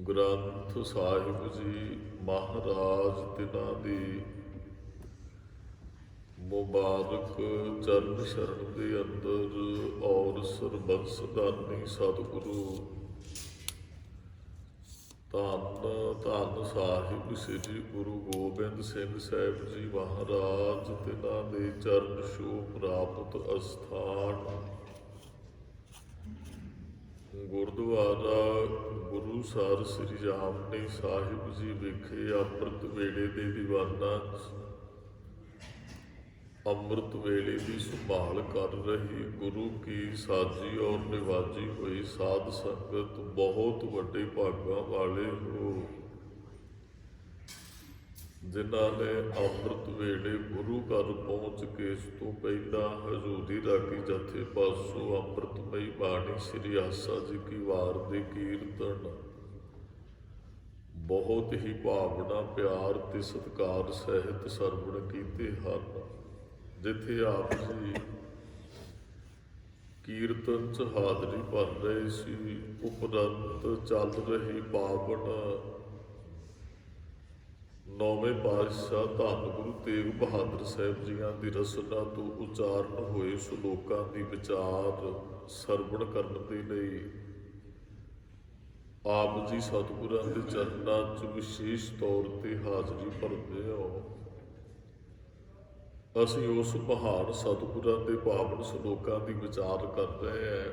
ਗ੍ਰੰਥ ਸਾਹਿਬ ਜੀ ਮਹਾਰਾਜ ਤਿਨਾਂ ਦੀ ਮੁਬਾਰਕ ਚਰਨ ਸ਼ਰਨ ਦੇ ਅੰਦਰ ਔਰ ਸਰਬੰਸਦਾਨੀ ਸਤਿਗੁਰੂ ਧੰਨ ਧੰਨ ਸਾਹਿਬ ਸ੍ਰੀ ਗੁਰੂ ਗੋਬਿੰਦ ਸਿੰਘ ਸਾਹਿਬ ਜੀ ਮਹਾਰਾਜ ਤਿਨਾਂ ਦੇ ਚਰਨ ਛੋਹ ਪ੍ਰਾਪਤ ਅਸਥਾਨ ਗੁਰਦੁਆਰਾ ਗੁਰੂਸਰ ਸ੍ਰੀ ਜਾਮਨੀ ਸਾਹਿਬ ਜੀ ਵਿਖੇ ਅੰਮ੍ਰਿਤ ਵੇਲੇ ਦੇ ਦੀਵਾਨਾਂ 'ਚ ਅੰਮ੍ਰਿਤ ਵੇਲੇ ਦੀ ਸੰਭਾਲ ਕਰ ਰਹੀ ਗੁਰੂ ਕੀ ਸਾਜੀ ਔਰ ਨਿਵਾਜੀ ਹੋਈ ਸਾਧ ਸੰਗਤ ਬਹੁਤ ਵੱਡੇ ਭਾਗਾਂ ਵਾਲੇ ਹੋ, ਜਿਨ੍ਹਾਂ ਨੇ ਅੰਮ੍ਰਿਤ ਵੇਲੇ ਗੁਰੂ ਘਰ ਪਹੁੰਚ ਕੇ ਇਸ ਤੋਂ ਪਹਿਲਾਂ ਹਜ਼ੂਰੀ ਰਾਗੀ ਜਥੇ ਪਾਸੋਂ ਅੰਮ੍ਰਿਤਮਈ ਬਾਣੀ ਸ੍ਰੀ ਆਸਾ ਜੀ ਕੀ ਵਾਰ ਦੇ ਕੀਰਤਨ ਬਹੁਤ ਹੀ ਭਾਵਨਾ ਪਿਆਰ ਤੇ ਸਤਿਕਾਰ ਸਹਿਤ ਸਰਵਣ ਕੀਤੇ ਹਨ। ਜਿੱਥੇ ਆਪ ਜੀ ਕੀਰਤਨ 'ਚ ਹਾਜ਼ਰੀ ਭਰ ਰਹੇ ਸੀ, ਉਪਰੰਤ ਚੱਲ ਰਹੀ ਪਾਵਨ ਨੌਵੇਂ ਪਾਤਸ਼ਾਹ ਧੰਨ ਗੁਰੂ ਤੇਗ ਬਹਾਦਰ ਸਾਹਿਬ ਜੀਆਂ ਦੀ ਰਸਨਾ ਤੋਂ ਉਚਾਰਨ ਹੋਏ ਸ਼ਲੋਕਾਂ ਦੀ ਵਿਚਾਰ ਸਰਵਣ ਕਰਨ ਦੇ ਲਈ ਆਪ ਜੀ ਸਤਿਗੁਰਾਂ ਦੇ ਚਰਨਾਂ 'ਚ ਵਿਸ਼ੇਸ਼ ਤੌਰ ਤੇ ਹਾਜ਼ਰੀ ਭਰਦੇ ਹੋ। ਅਸੀਂ ਉਸ ਮਹਾਨ ਸਤਿਗੁਰਾਂ ਦੇ ਪਾਵਨ ਸ਼ਲੋਕਾਂ ਦੀ ਵਿਚਾਰ ਕਰ ਰਹੇ ਹਾਂ,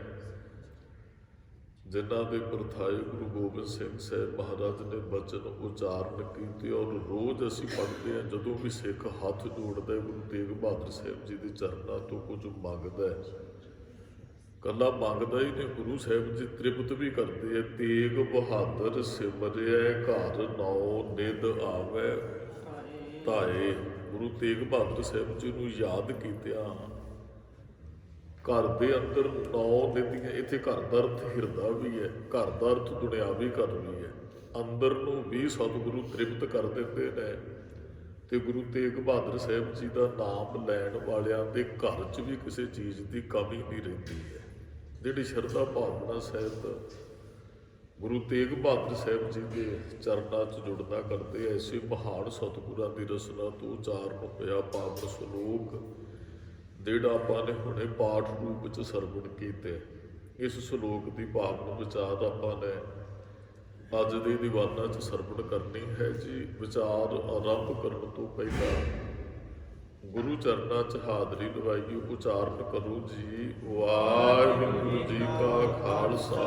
ਜਿਨ੍ਹਾਂ ਦੇ ਪ੍ਰਥਾਏ ਗੁਰੂ ਗੋਬਿੰਦ ਸਿੰਘ ਸਾਹਿਬ ਮਹਾਰਾਜ ਨੇ ਬਚਨ ਉਚਾਰਨ ਕੀਤੇ ਔਰ ਰੋਜ਼ ਅਸੀਂ ਪੜ੍ਹਦੇ ਹਾਂ। ਜਦੋਂ ਵੀ ਸਿੱਖ ਹੱਥ ਜੋੜਦਾ ਗੁਰੂ ਤੇਗ ਬਹਾਦਰ ਸਾਹਿਬ ਜੀ ਦੇ ਚਰਨਾਂ ਤੋਂ ਕੁਝ ਮੰਗਦਾ ਹੈ, ਕੱਲਾ ਮੰਗਦਾ ਹੀ ਨਹੀਂ, ਗੁਰੂ ਸਾਹਿਬ ਜੀ ਤ੍ਰਿਪਤ ਵੀ ਕਰਦੇ ਆ। ਤੇਗ ਬਹਾਦਰ ਸਿਮਰਿਆ ਘਰ ਨੌ ਨਿਧ ਆਵੈ ਧਾਏ। ਗੁਰੂ ਤੇਗ ਬਹਾਦਰ ਸਾਹਿਬ ਜੀ ਨੂੰ ਯਾਦ ਕੀਤਿਆਂ ਘਰ ਦੇ ਅੰਦਰ 9 ਨਿਧੀਆਂ, ਇੱਥੇ ਘਰ ਦਾ ਅਰਥ ਹਿਰਦਾ ਵੀ ਹੈ, ਘਰ ਦਾ ਅਰਥ ਦੁਨਿਆਵੀ ਘਰ ਵੀ ਹੈ, ਅੰਦਰ ਨੂੰ ਵੀ ਸਤਿਗੁਰੂ ਤ੍ਰਿਪਤ ਕਰ ਦਿੰਦੇ ਨੇ। ਤੇ ਗੁਰੂ ਤੇਗ ਬਹਾਦਰ ਸਾਹਿਬ ਜੀ ਦਾ ਨਾਮ ਲੈਣ ਵਾਲਿਆਂ ਦੇ ਘਰ 'ਚ ਵੀ ਕਿਸੇ ਚੀਜ਼ ਦੀ ਕਮੀ ਨਹੀਂ ਰਹਿੰਦੀ ਹੈ। ਜਿਹੜੀ ਸ਼ਰਧਾ ਭਾਵਨਾ ਸਹਿਤ ਗੁਰੂ ਤੇਗ ਬਹਾਦਰ ਸਾਹਿਬ ਜੀ ਦੇ ਚਰਨਾਂ 'ਚ ਜੁੜਨਾ ਕਰਦੇ, ਐਸੇ ਮਹਾਨ ਸਤਿਗੁਰਾਂ ਦੀ ਰਸਨਾ ਤੋਂ ਉਚਾਰਨ ਹੋਇਆ ਪਾਵਨ ਸ਼ਲੋਕ ਜਿਹੜਾ ਆਪਾਂ ਨੇ ਹੁਣੇ ਪਾਠ ਰੂਪ 'ਚ ਸਰਵਣ ਕੀਤੇ। ਇਸ ਸ਼ਲੋਕ ਦੀ ਭਾਵਨ ਵਿਚਾਰ ਆਪਾਂ ਨੇ ਅੱਜ ਦੇ ਦੀਵਾਨਾਂ 'ਚ ਸਰਵਣ ਕਰਨੀ ਹੈ ਜੀ। ਵਿਚਾਰ ਆਰੰਭ ਕਰਨ ਤੋਂ ਪਹਿਲਾਂ ਗੁਰੂ ਚਰਨਾਂ 'ਚ ਹਾਜ਼ਰੀ ਲਵਾਈਏ, ਉਚਾਰਨ ਕਰੋ ਜੀ। ਵਾਹਿਗੁਰੂ ਜੀ ਕਾ ਖਾਲਸਾ,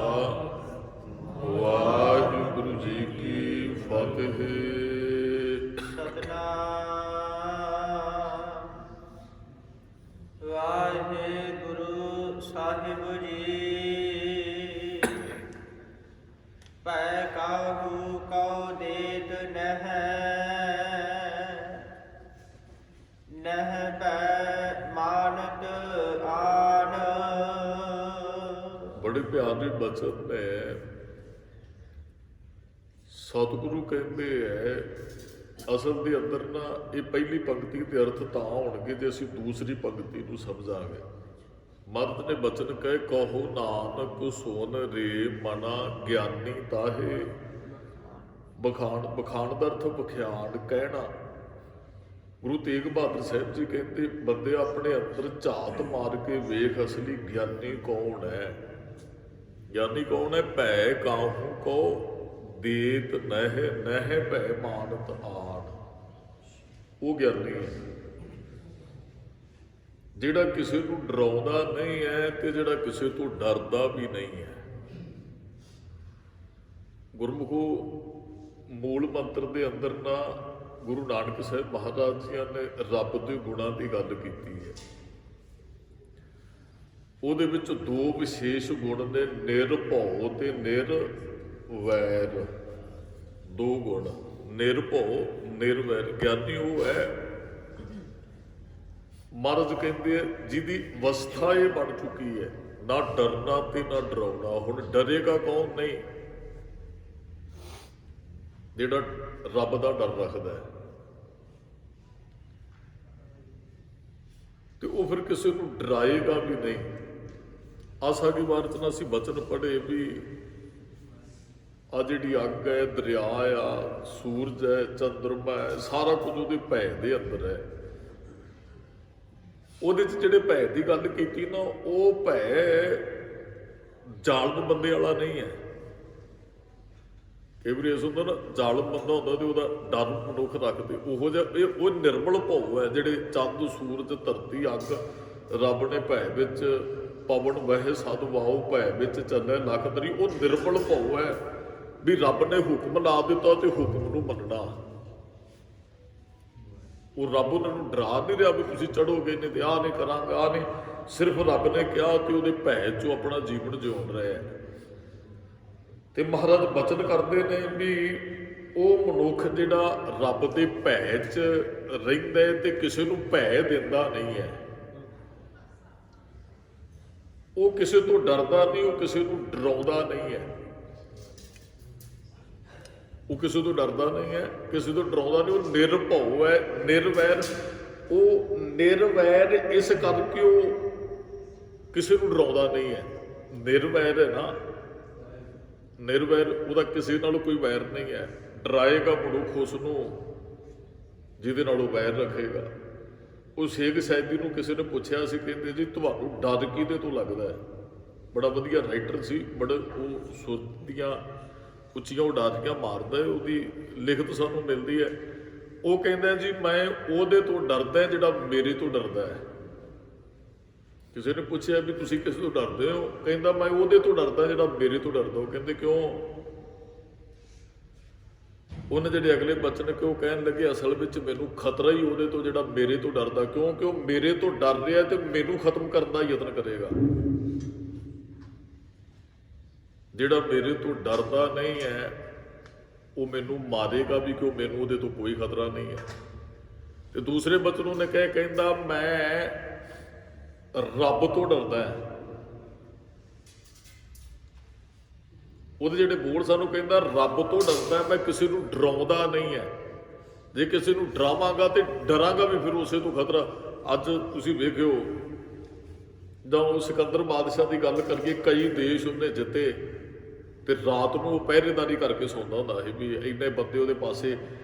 ਵਾਹਿਗੁਰੂ ਜੀ ਕੀ ਫਤਿਹ। ਸਤਨਾਮ ਵਾਹਿਗੁਰੂ ਸਾਹਿਬ ਜੀ। ਪੈ ਕਾਹੂ ਕਉ ਦੇਤ ਨਹਿ ਪੈ ਮਾਨਤ ਆਨ। ਬੜੇ ਪਿਆਰੇ ਬਚਨ ਨੇ। ਸਤਿਗੁਰੂ ਕਹਿੰਦੇ ਹੈ, ਅਸਲ ਦੇ ਅੰਦਰ ਨਾ ਇਹ ਪਹਿਲੀ ਪੰਕਤੀ ਦੇ ਅਰਥ ਤਾਂ ਹੋਣਗੇ ਜੇ ਅਸੀਂ ਦੂਸਰੀ ਪੰਕਤੀ ਨੂੰ ਸਮਝਾਂਗੇ। ਮਰਦ ਨੇ ਬਚਨ ਕਹੇ ਕਹੋ ਨਾਨਕ ਸੋਨ ਰੇ ਮਨਾ ਗਿਆਨੀ ਤਾਹੇ। ਬਖਾਣ ਦਾ ਅਰਥ ਬਖਿਆਣ ਕਹਿਣਾ। ਗੁਰੂ ਤੇਗ ਬਹਾਦਰ ਸਾਹਿਬ ਜੀ ਕਹਿੰਦੇ ਬੰਦੇ ਆਪਣੇ ਅੰਦਰ ਝਾਤ ਮਾਰ ਕੇ ਵੇਖ ਅਸਲੀ ਗਿਆਨੀ ਕੌਣ ਹੈ। ਗਿਆਨੀ ਕੌਣ ਹੈ? ਭੈ ਕਾਹੂ ਕੋ ਦੇਤ ਨਹਿ ਭੈ ਮਾਨਤ ਆਣ। ਉਹ ਗਿਆਨੀ ਹੈ ਜਿਹੜਾ ਕਿਸੇ ਨੂੰ ਡਰਾਉਂਦਾ ਨਹੀਂ ਹੈ ਤੇ ਜਿਹੜਾ ਕਿਸੇ ਤੋਂ ਡਰਦਾ ਵੀ ਨਹੀਂ ਹੈ। ਗੁਰਮੁਖੋ ਮੂਲ ਮੰਤਰ ਦੇ ਅੰਦਰ ਨਾ ਗੁਰੂ ਨਾਨਕ ਸਾਹਿਬ ਮਹਾਰਾਜ ਜੀ ਨੇ ਰੱਬ ਦੇ ਗੁਣਾਂ ਦੀ ਗੱਲ ਕੀਤੀ ਹੈ। ਉਹਦੇ ਵਿੱਚ ਦੋ ਵਿਸ਼ੇਸ਼ ਗੁਣ ਨੇ, ਨਿਰਭਉ ਤੇ ਨਿਰਵੈਰ। ਦੋ ਗੁਣ, ਨਿਰਭਉ ਨਿਰਵੈਰ। ਗਿਆਨੀ ਉਹ ਹੈ, ਮਹਾਰਾਜ ਕਹਿੰਦੇ ਆ ਜਿਹਦੀ ਅਵਸਥਾ ਇਹ ਬਣ ਚੁੱਕੀ ਹੈ, ਨਾ ਡਰਨਾ ਤੇ ਨਾ ਡਰਾਉਣਾ। ਹੁਣ ਡਰੇਗਾ ਕੌਣ? ਨਹੀਂ, ਜਿਹੜਾ ਰੱਬ ਦਾ ਡਰ ਰੱਖਦਾ ਹੈ। ਤੇ ਉਹ ਫਿਰ ਕਿਸੇ ਨੂੰ ਡਰਾਏਗਾ ਵੀ ਨਹੀਂ। ਆਸਾ ਦੀ ਵਾਰ 'ਚ ਨਾ ਅਸੀਂ ਬਚਨ ਪੜ੍ਹੇ ਵੀ ਆ ਜਿਹੜੀ ਅੱਗ ਹੈ, ਦਰਿਆ ਆ, ਸੂਰਜ ਹੈ, ਚੰਦਰਮਾ ਹੈ, ਸਾਰਾ ਕੁਝ ਉਹਦੇ ਭੈ ਦੇ ਅੰਦਰ ਹੈ। ਉਹਦੇ 'ਚ ਜਿਹੜੇ ਭੈ ਦੀ ਗੱਲ ਕੀਤੀ ਨਾ, ਉਹ ਭੈ ਜ਼ਾਲਮ ਬੰਦੇ ਵਾਲਾ ਨਹੀਂ ਹੈ। ਕਈ ਵਾਰੀ ਇਸ ਹੁੰਦਾ ਨਾ, ਜ਼ਾਲਮ ਬੰਦਾ ਹੁੰਦਾ ਤੇ ਉਹਦਾ ਡਰ ਮਨੁੱਖ ਰੱਖਦੇ, ਉਹੋ ਜਿਹਾ ਇਹ ਉਹ ਨਿਰਮਲ ਭਉ ਹੈ। ਜਿਹੜੇ ਚੰਦ, ਸੂਰਜ, ਧਰਤੀ, ਅੱਗ, ਰੱਬ ਨੇ ਭੈ ਵਿੱਚ ਪਵਨ ਵਹਿ ਸਦ ਵਾਉ ਭੈ ਵਿੱਚ ਚੱਲੇ ਲੱਖ ਤਰੀ, ਉਹ ਨਿਰਮਲ ਭਉ ਹੈ ਵੀ ਰੱਬ ਨੇ ਹੁਕਮ ਲਾ ਦਿੱਤਾ ਤੇ ਹੁਕਮ ਨੂੰ ਮੰਨਣਾ। ਉਹ ਰੱਬ ਉਹਨਾਂ ਨੂੰ ਡਰਾ ਨਹੀਂ ਰਿਹਾ ਵੀ ਤੁਸੀਂ ਚੜੋਗੇ ਨਹੀਂ ਤੇ ਆਹ ਨਹੀਂ ਕਰਾਂਗਾ, ਆਹ ਨਹੀਂ। ਸਿਰਫ ਰੱਬ ਨੇ ਕਿਹਾ ਤੇ ਉਹਦੇ ਭੈ 'ਚੋਂ ਆਪਣਾ ਜੀਵਨ ਜਿਉਣ ਰਿਹਾ ਹੈ। ਤੇ ਮਹਾਰਾਜ ਬਚਨ ਕਰਦੇ ਨੇ ਵੀ ਉਹ ਮਨੁੱਖ ਜਿਹੜਾ ਰੱਬ ਦੇ ਭੈ 'ਚ ਰਹਿੰਦਾ ਹੈ ਤੇ ਕਿਸੇ ਨੂੰ ਭੈ ਦਿੰਦਾ ਨਹੀਂ ਹੈ, ਉਹ ਕਿਸੇ ਤੋਂ ਡਰਦਾ ਨਹੀਂ, ਉਹ ਕਿਸੇ ਨੂੰ ਡਰਾਉਂਦਾ ਨਹੀਂ ਹੈ। ਉਹ ਕਿਸੇ ਤੋਂ ਡਰਦਾ ਨਹੀਂ ਹੈ, ਕਿਸੇ ਤੋਂ ਡਰਾਉਂਦਾ ਨਹੀਂ। ਉਹ ਨਿਰਭਉ ਹੈ, ਨਿਰਵੈਰ। ਉਹ ਨਿਰਵੈਰ ਇਸ ਕਰਕੇ ਉਹ ਕਿਸੇ ਨੂੰ ਡਰਾਉਂਦਾ ਨਹੀਂ ਹੈ। ਨਿਰਵੈਰ ਹੈ ਨਾ, ਨਿਰਵੈਰ, ਉਹਦਾ ਕਿਸੇ ਨਾਲ ਕੋਈ ਵੈਰ ਨਹੀਂ ਹੈ। ਡਰਾਏਗਾ ਮਨੁੱਖ ਉਸ ਨੂੰ ਜਿਹਦੇ ਨਾਲ ਉਹ ਵੈਰ ਰੱਖੇਗਾ। ਉਹ ਸ਼ੇਖ ਸੈਦੀ ਨੂੰ ਕਿਸੇ ਨੇ ਪੁੱਛਿਆ ਸੀ, ਕਹਿੰਦੇ ਜੀ ਤੁਹਾਨੂੰ ਡਰ ਕਿਹਦੇ ਤੋਂ ਲੱਗਦਾ ਹੈ? ਬੜਾ ਵਧੀਆ ਰਾਈਟਰ ਸੀ, ਬੜਾ ਉਹ ਸੁਰਤੀਆਂ ਉੱਚੀਆਂ ਉਡਾਰੀਆਂ ਮਾਰਦਾ ਹੈ, ਉਹਦੀ ਲਿਖਤ ਸਾਨੂੰ ਮਿਲਦੀ ਹੈ। ਉਹ ਕਹਿੰਦਾ ਜੀ ਮੈਂ ਉਹਦੇ ਤੋਂ ਡਰਦਾ ਜਿਹੜਾ ਮੇਰੇ ਤੋਂ ਡਰਦਾ ਹੈ। ਕਿਸੇ ਨੇ ਪੁੱਛਿਆ ਵੀ ਤੁਸੀਂ ਕਿਸੇ ਤੋਂ ਡਰਦੇ ਹੋ? ਕਹਿੰਦਾ ਮੈਂ ਉਹਦੇ ਤੋਂ ਡਰਦਾ ਜਿਹੜਾ ਮੇਰੇ ਤੋਂ ਡਰਦਾ। ਉਹ ਕਹਿੰਦੇ ਕਿਉਂ? ਉਹਨੇ ਜਿਹੜੇ ਅਗਲੇ ਬਚਨ ਕਿ ਉਹ ਕਹਿਣ ਲੱਗੇ ਅਸਲ ਵਿੱਚ ਮੈਨੂੰ ਖਤਰਾ ਹੀ ਉਹਦੇ ਤੋਂ ਜਿਹੜਾ ਮੇਰੇ ਤੋਂ ਡਰਦਾ, ਕਿਉਂਕਿ ਉਹ ਮੇਰੇ ਤੋਂ ਡਰ ਰਿਹਾ ਤੇ ਮੈਨੂੰ ਖਤਮ ਕਰਨ ਦਾ ਯਤਨ ਕਰੇਗਾ। ਜਿਹੜਾ ਮੇਰੇ ਤੋਂ ਡਰਦਾ ਨਹੀਂ ਹੈ ਉਹ ਮੈਨੂੰ ਮਾਰੇਗਾ ਵੀ, ਕਿਉਂ ਮੈਨੂੰ ਉਹਦੇ ਤੋਂ ਕੋਈ ਖਤਰਾ ਨਹੀਂ ਹੈ। ਤੇ ਦੂਸਰੇ ਬਚਨ ਉਹਨੇ ਕਹਿੰਦਾ ਮੈਂ ਰੱਬ ਤੋਂ ਡਰਦਾ ਹੈ। ਉਹਦੇ ਜਿਹੜੇ ਬੋਲ ਸਾਨੂੰ ਕਹਿੰਦਾ ਰੱਬ ਤੋਂ ਡਰਦਾ, ਮੈਂ ਕਿਸੇ ਨੂੰ ਡਰਾਉਂਦਾ ਨਹੀਂ ਹੈ। ਜੇ ਕਿਸੇ ਨੂੰ ਡਰਾਵਾਂਗਾ ਤੇ ਡਰਾਂਗਾ ਵੀ ਫਿਰ ਉਸੇ ਤੋਂ ਖਤਰਾ। ਅੱਜ ਤੁਸੀਂ ਵੇਖਿਓ ਜਦੋਂ ਸਿਕੰਦਰ ਬਾਦਸ਼ਾਹ ਦੀ ਗੱਲ ਕਰੀਏ, ਕਈ ਦੇਸ਼ ਉਹਨੇ ਜਿੱਤੇ ਤੇ ਰਾਤ ਨੂੰ ਉਹ ਪਹਿਰੇਦਾਰੀ ਕਰਕੇ ਸੌਂਦਾ ਹੁੰਦਾ ਸੀ ਵੀ ਇੰਨੇ ਬੰਦੇ ਉਹਦੇ ਪਾਸੇ।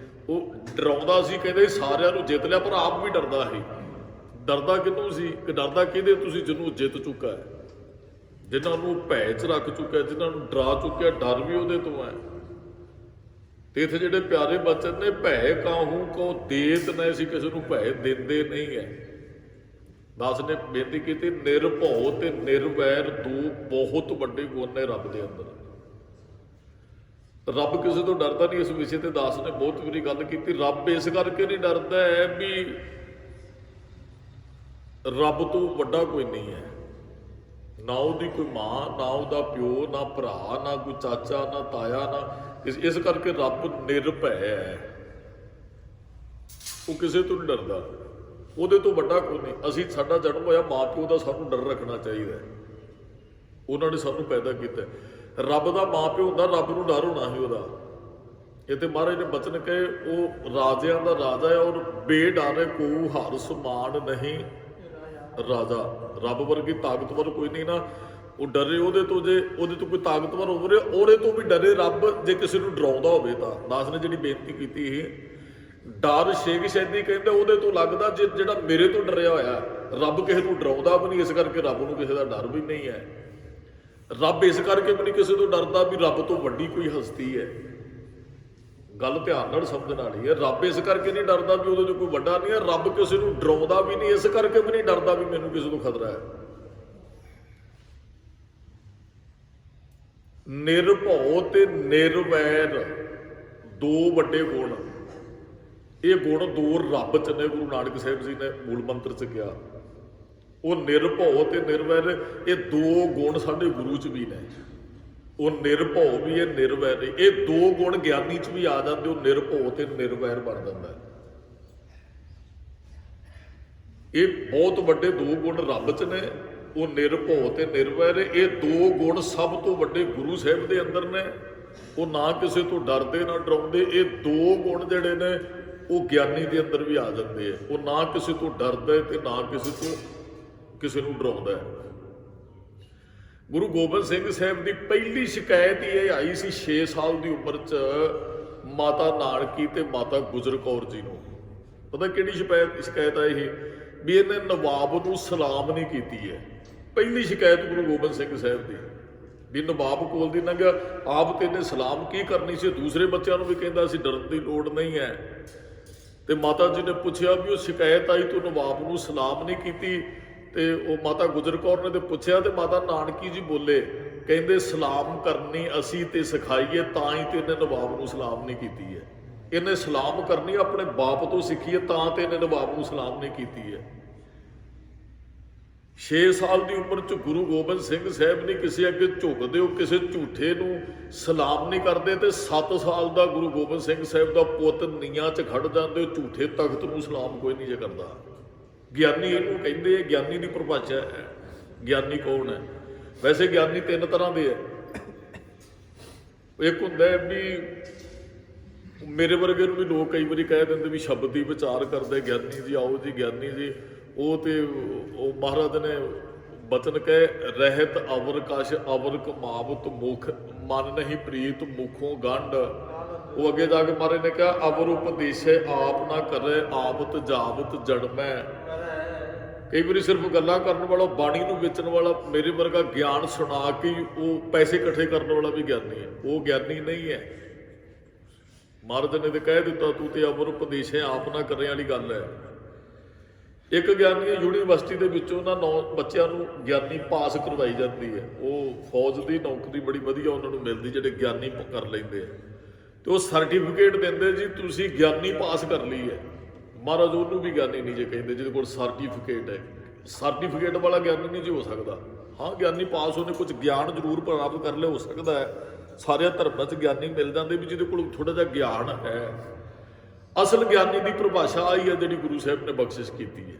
ਉਹ ਡਰਾਉਂਦਾ ਸੀ, ਕਹਿੰਦੇ ਸਾਰਿਆਂ ਨੂੰ ਜਿੱਤ ਲਿਆ, ਪਰ ਆਪ ਵੀ ਡਰਦਾ ਸੀ। ਡਰਦਾ ਕਿਹਨੂੰ ਸੀ? ਕਿ ਡਰਦਾ ਕਿਹਦੇ? ਤੁਸੀਂ ਜਿਹਨੂੰ ਜਿੱਤ ਚੁੱਕਾ ਹੈ, ਜਿਨ੍ਹਾਂ ਨੂੰ ਭੈ 'ਚ ਰੱਖ ਚੁੱਕਿਆ, ਜਿਨ੍ਹਾਂ ਨੂੰ ਡਰਾ ਚੁੱਕਿਆ, ਡਰ ਵੀ ਉਹਦੇ ਤੋਂ ਹੈ। ਤੇ ਇੱਥੇ ਜਿਹੜੇ ਪਿਆਰੇ ਬਚਨ ਨੇ, ਭੈ ਕਾਹੂ ਕੋ ਦੇਤ ਨੇ, ਅਸੀਂ ਕਿਸੇ ਨੂੰ ਭੈ ਦਿੰਦੇ ਨਹੀਂ ਹੈ। ਦਾਸ ਨੇ ਬੇਨਤੀ ਕੀਤੀ, ਨਿਰਭਉ ਤੇ ਨਿਰਵੈਰ ਦੋ ਬਹੁਤ ਵੱਡੇ ਗੁਣ ਨੇ ਰੱਬ ਦੇ ਅੰਦਰ। ਰੱਬ ਕਿਸੇ ਤੋਂ ਡਰਦਾ ਨਹੀਂ। ਇਸ ਵਿਸ਼ੇ ਤੇ ਦਾਸ ਨੇ ਬਹੁਤ ਵਾਰੀ ਗੱਲ ਕੀਤੀ। ਰੱਬ ਇਸ ਕਰਕੇ ਨਹੀਂ ਡਰਦਾ ਹੈ ਵੀ ਰੱਬ ਤੋਂ ਵੱਡਾ ਕੋਈ ਨਹੀਂ ਹੈ। ਨਾ ਉਹਦੀ ਕੋਈ ਮਾਂ, ਨਾ ਉਹਦਾ ਪਿਓ, ਨਾ ਭਰਾ, ਨਾ ਕੋਈ ਚਾਚਾ, ਨਾ ਤਾਇਆ, ਨਾ ਇਸ ਕਰਕੇ ਰੱਬ ਨਿਰਭੈ ਹੈ। ਉਹ ਕਿਸੇ ਤੋਂ ਨਹੀਂ ਡਰਦਾ, ਉਹਦੇ ਤੋਂ ਵੱਡਾ ਕੋਈ ਨਹੀਂ। ਅਸੀਂ, ਸਾਡਾ ਜਨਮ ਹੋਇਆ, ਮਾਂ ਪਿਓ ਦਾ ਸਾਨੂੰ ਡਰ ਰੱਖਣਾ ਚਾਹੀਦਾ। ਉਹਨਾਂ ਨੇ ਸਾਨੂੰ ਪੈਦਾ ਕੀਤਾ। ਰੱਬ ਦਾ ਮਾਂ ਪਿਓ ਹੁੰਦਾ, ਰੱਬ ਨੂੰ ਡਰ ਹੋਣਾ ਸੀ ਉਹਦਾ। ਇਹ ਤੇ ਮਹਾਰਾਜ ਨੇ ਬਚਨ ਕਹੇ, ਉਹ ਰਾਜਿਆਂ ਦਾ ਰਾਜਾ ਹੈ ਔਰ ਬੇਡਰ ਕੋ ਹਰ ਸਮਾਨ ਨਹੀਂ ਰਾਜਾ। ਰੱਬ ਵਰਗੀ ਤਾਕਤਵਰ ਕੋਈ ਨਹੀਂ ਨਾ, ਉਹ ਡਰੇ ਉਹਦੇ ਤੋਂ। ਜੇ ਉਹਦੇ ਤੋਂ ਕੋਈ ਤਾਕਤਵਰ ਹੋ ਰਿਹਾ, ਉਹਦੇ ਤੋਂ ਵੀ ਡਰੇ ਰੱਬ। ਜੇ ਕਿਸੇ ਨੂੰ ਡਰਾਉਂਦਾ ਹੋਵੇ ਤਾਂ ਦਾਸ ਨੇ ਜਿਹੜੀ ਬੇਨਤੀ ਕੀਤੀ ਇਹ ਡਰ ਸ਼ੇਖ ਸੈਦੀ ਕਹਿੰਦੇ ਉਹਦੇ ਤੋਂ ਲੱਗਦਾ ਜਿਹੜਾ ਮੇਰੇ ਤੋਂ ਡਰਿਆ ਹੋਇਆ। ਰੱਬ ਕਿਸੇ ਨੂੰ ਡਰਾਉਂਦਾ ਵੀ ਨਹੀਂ, ਇਸ ਕਰਕੇ ਰੱਬ ਨੂੰ ਕਿਸੇ ਦਾ ਡਰ ਵੀ ਨਹੀਂ ਹੈ। ਰੱਬ ਇਸ ਕਰਕੇ ਵੀ ਨਹੀਂ ਕਿਸੇ ਤੋਂ ਡਰਦਾ ਵੀ ਰੱਬ ਤੋਂ ਵੱਡੀ ਕੋਈ ਹਸਤੀ ਹੈ। ਗੱਲ ਧਿਆਨ ਨਾਲ ਸਮਝਣ ਵਾਲੀ ਹੈ। ਰੱਬ ਇਸ ਕਰਕੇ ਨਹੀਂ ਡਰਦਾ ਵੀ ਉਹਦੇ ਤੋਂ ਕੋਈ ਵੱਡਾ ਨਹੀਂ ਹੈ। ਰੱਬ ਕਿਸੇ ਨੂੰ ਡਰਾਉਂਦਾ ਵੀ ਨਹੀਂ, ਇਸ ਕਰਕੇ ਵੀ ਨਹੀਂ ਡਰਦਾ ਵੀ ਮੈਨੂੰ ਕਿਸੇ ਤੋਂ ਖਤਰਾ ਹੈ। ਨਿਰਭਉ ਤੇ ਨਿਰਵੈਰ ਦੋ ਵੱਡੇ ਗੁਣ। ਇਹ ਗੁਣ ਦੋ ਰੱਬ ਚ ਨੇ। ਗੁਰੂ ਨਾਨਕ ਸਾਹਿਬ ਜੀ ਨੇ ਮੂਲ ਮੰਤਰ ਚ ਕਿਹਾ, ਉਹ ਨਿਰਭਉ ਤੇ ਨਿਰਵੈਰ, ਇਹ ਦੋ ਗੁਣ ਸਾਡੇ ਗੁਰੂ ਚ ਵੀ ਨੇ। ਉਹ ਨਿਰਭਉ ਵੀ ਹੈ, ਨਿਰਵੈਰ। ਇਹ ਦੋ ਗੁਣ ਗਿਆਨੀ ਚ ਵੀ ਆ ਜਾਂਦੇ। ਉਹ ਨਿਰਭਉ ਤੇ ਨਿਰਵੈਰ ਬਣ ਜਾਂਦਾ। ਇਹ ਬਹੁਤ ਵੱਡੇ ਦੋ ਗੁਣ ਰੱਬ ਚ ਨੇ, ਉਹ ਨਿਰਭਉ ਤੇ ਨਿਰਵੈਰ। ਇਹ ਦੋ ਗੁਣ ਸਭ ਤੋਂ ਵੱਡੇ ਗੁਰੂ ਸਾਹਿਬ ਦੇ ਅੰਦਰ ਨੇ। ਉਹ ਨਾ ਕਿਸੇ ਤੋਂ ਡਰਦੇ ਨਾ ਡਰਾਉਂਦੇ। ਇਹ ਦੋ ਗੁਣ ਜਿਹੜੇ ਨੇ ਉਹ ਗਿਆਨੀ ਦੇ ਅੰਦਰ ਵੀ ਆ ਜਾਂਦੇ ਆ। ਉਹ ਨਾ ਕਿਸੇ ਤੋਂ ਡਰਦਾ ਤੇ ਨਾ ਕਿਸੇ ਨੂੰ ਡਰਾਉਂਦਾ ਹੈ। ਗੁਰੂ ਗੋਬਿੰਦ ਸਿੰਘ ਸਾਹਿਬ ਦੀ ਪਹਿਲੀ ਸ਼ਿਕਾਇਤ ਹੀ ਇਹ ਆਈ ਸੀ 6 ਸਾਲ ਦੀ ਉਮਰ 'ਚ ਮਾਤਾ ਨਾਨਕੀ ਤੇ ਮਾਤਾ ਗੁਜਰ ਕੌਰ ਜੀ ਨੂੰ। ਪਤਾ ਕਿਹੜੀ ਸ਼ਿਕਾਇਤ ਆਈ ਸੀ? ਵੀ ਇਹਨੇ ਨਵਾਬ ਨੂੰ ਸਲਾਮ ਨਹੀਂ ਕੀਤੀ ਹੈ। ਪਹਿਲੀ ਸ਼ਿਕਾਇਤ ਗੁਰੂ ਗੋਬਿੰਦ ਸਿੰਘ ਸਾਹਿਬ ਦੀ ਵੀ ਨਵਾਬ ਕੋਲ ਦੀ ਲੰਘਿਆ, ਆਪ ਤੇ ਇਹਨੇ ਸਲਾਮ ਕੀ ਕਰਨੀ ਸੀ। ਦੂਸਰੇ ਬੱਚਿਆਂ ਨੂੰ ਵੀ ਕਹਿੰਦਾ ਸੀ ਡਰਨ ਦੀ ਲੋੜ ਨਹੀਂ ਹੈ। ਤੇ ਮਾਤਾ ਜੀ ਨੇ ਪੁੱਛਿਆ ਵੀ ਉਹ ਸ਼ਿਕਾਇਤ ਆਈ ਤੂੰ ਨਵਾਬ ਨੂੰ ਸਲਾਮ ਨਹੀਂ ਕੀਤੀ। ਤੇ ਉਹ ਮਾਤਾ ਗੁਜਰ ਕੌਰ ਨੇ ਤੇ ਪੁੱਛਿਆ ਤੇ ਮਾਤਾ ਨਾਨਕੀ ਜੀ ਬੋਲੇ, ਕਹਿੰਦੇ ਸਲਾਮ ਕਰਨੀ ਅਸੀਂ ਤੇ ਸਿਖਾਈਏ ਤਾਂ ਹੀ ਤੇ ਇਹਨੇ ਨਵਾਬ ਨੂੰ ਸਲਾਮ ਨਹੀਂ ਕੀਤੀ ਹੈ। ਇਹਨੇ ਸਲਾਮ ਕਰਨੀ ਆਪਣੇ ਬਾਪ ਤੋਂ ਸਿੱਖੀ ਹੈ ਤਾਂ ਤੇ ਇਹਨੇ ਨਵਾਬ ਨੂੰ ਸਲਾਮ ਨਹੀਂ ਕੀਤੀ ਹੈ। 6 ਸਾਲ ਦੀ ਉਮਰ 'ਚ ਗੁਰੂ ਗੋਬਿੰਦ ਸਿੰਘ ਸਾਹਿਬ ਨੇ ਕਿਸੇ ਅੱਗੇ ਝੁਕਦੇ ਹੋ, ਕਿਸੇ ਝੂਠੇ ਨੂੰ ਸਲਾਮ ਨਹੀਂ ਕਰਦੇ। ਤੇ 7 ਸਾਲ ਦਾ ਗੁਰੂ ਗੋਬਿੰਦ ਸਿੰਘ ਸਾਹਿਬ ਦਾ ਪੁੱਤ ਨੀਆਂ 'ਚ ਖੜ ਜਾਂਦੇ ਹੋ, ਝੂਠੇ ਤਖਤ ਨੂੰ ਸਲਾਮ ਕੋਈ ਨਹੀਂ ਜੇ ਕਰਦਾ। ਗਿਆਨੀ ਇਹਨੂੰ ਕਹਿੰਦੇ, ਗਿਆਨੀ ਦੀ ਪਰਿਭਾਸ਼ਾ ਹੈ। ਗਿਆਨੀ ਕੌਣ ਹੈ? ਵੈਸੇ ਗਿਆਨੀ 3 ਤਰ੍ਹਾਂ ਦੇ ਹੈ। ਇੱਕ ਹੁੰਦਾ ਹੈ ਵੀ ਮੇਰੇ ਵਰਗੇ ਨੂੰ ਵੀ ਲੋਕ ਕਈ ਵਾਰੀ ਕਹਿ ਦਿੰਦੇ ਵੀ ਸ਼ਬਦੀ ਵਿਚਾਰ ਕਰਦੇ ਗਿਆਨੀ ਜੀ, ਆਓ ਜੀ ਗਿਆਨੀ ਜੀ। ਉਹ ਤੇ ਉਹ ਮਹਾਰਾਜ ਨੇ ਬਚਨ ਕਹੇ, ਰਹਿਤ ਅਵਰ ਕਸ਼ ਅਵਰ ਕਮਾਵਤ ਮੁਖ ਮਨ ਨਹੀਂ ਪ੍ਰੀਤ ਮੁਖੋਂ ਗੰਢ। ਉਹ ਅੱਗੇ ਜਾ ਕੇ ਮਹਾਰਾਜ ਨੇ ਕਿਹਾ, ਅਵਰ ਉਪਦੇਸ਼ੇ ਆਪ ਨਾ ਕਰੇ ਆਵਤ ਜਾਵਤ ਜੜਮੈ। ਕਈ ਵਾਰੀ ਸਿਰਫ ਗੱਲਾਂ ਕਰਨ ਵਾਲਾ, ਬਾਣੀ ਨੂੰ ਵੇਚਣ ਵਾਲਾ, ਮੇਰੇ ਵਰਗਾ ਗਿਆਨ ਸੁਣਾ ਕੇ ਉਹ ਪੈਸੇ ਇਕੱਠੇ ਕਰਨ ਵਾਲਾ ਵੀ ਗਿਆਨੀ ਹੈ। ਉਹ ਗਿਆਨੀ ਨਹੀਂ ਹੈ। ਮਹਾਰਾਜ ਨੇ ਤੇ ਕਹਿ ਦਿੱਤਾ ਤੂੰ ਤੇ ਅਵਰ ਉਪਦੇਸ਼ੇ ਆਪ ਨਾ ਕਰੇ ਵਾਲੀ ਗੱਲ ਹੈ। ਇੱਕ ਗਿਆਨੀ ਯੂਨੀਵਰਸਿਟੀ ਦੇ ਵਿੱਚੋਂ ਉਹਨਾਂ 9 ਬੱਚਿਆਂ ਨੂੰ ਗਿਆਨੀ ਪਾਸ ਕਰਵਾਈ ਜਾਂਦੀ ਹੈ। ਉਹ ਫੌਜ ਦੀ ਨੌਕਰੀ ਬੜੀ ਵਧੀਆ ਉਹਨਾਂ ਨੂੰ ਮਿਲਦੀ ਜਿਹੜੇ ਗਿਆਨੀ ਕਰ ਲੈਂਦੇ ਆ। ਤੇ ਉਹ ਸਰਟੀਫਿਕੇਟ ਦਿੰਦੇ ਜੀ ਤੁਸੀਂ ਗਿਆਨੀ ਪਾਸ ਕਰ ਲਈ ਹੈ। ਮਹਾਰਾਜ ਉਹਨੂੰ ਵੀ ਗਿਆਨੀ ਨਹੀਂ ਜੇ ਕਹਿੰਦੇ ਜਿਹਦੇ ਕੋਲ ਸਰਟੀਫਿਕੇਟ ਹੈ। ਸਰਟੀਫਿਕੇਟ ਵਾਲਾ ਗਿਆਨੀ ਨਹੀਂ ਜੀ ਹੋ ਸਕਦਾ। ਹਾਂ ਗਿਆਨੀ ਪਾਸ ਉਹਨੇ ਕੁਝ ਗਿਆਨ ਜ਼ਰੂਰ ਪ੍ਰਾਪਤ ਕਰ ਲਿਆ, ਹੋ ਸਕਦਾ ਹੈ। ਸਾਰਿਆਂ ਧਰਮਾਂ 'ਚ ਗਿਆਨੀ ਮਿਲ ਜਾਂਦੇ ਵੀ ਜਿਹਦੇ ਕੋਲ ਥੋੜ੍ਹਾ ਜਿਹਾ ਗਿਆਨ ਹੈ। ਅਸਲ ਗਿਆਨੀ ਦੀ ਪਰਿਭਾਸ਼ਾ ਆਈ ਹੈ ਜਿਹੜੀ ਗੁਰੂ ਸਾਹਿਬ ਨੇ ਬਖਸ਼ਿਸ਼ ਕੀਤੀ ਹੈ।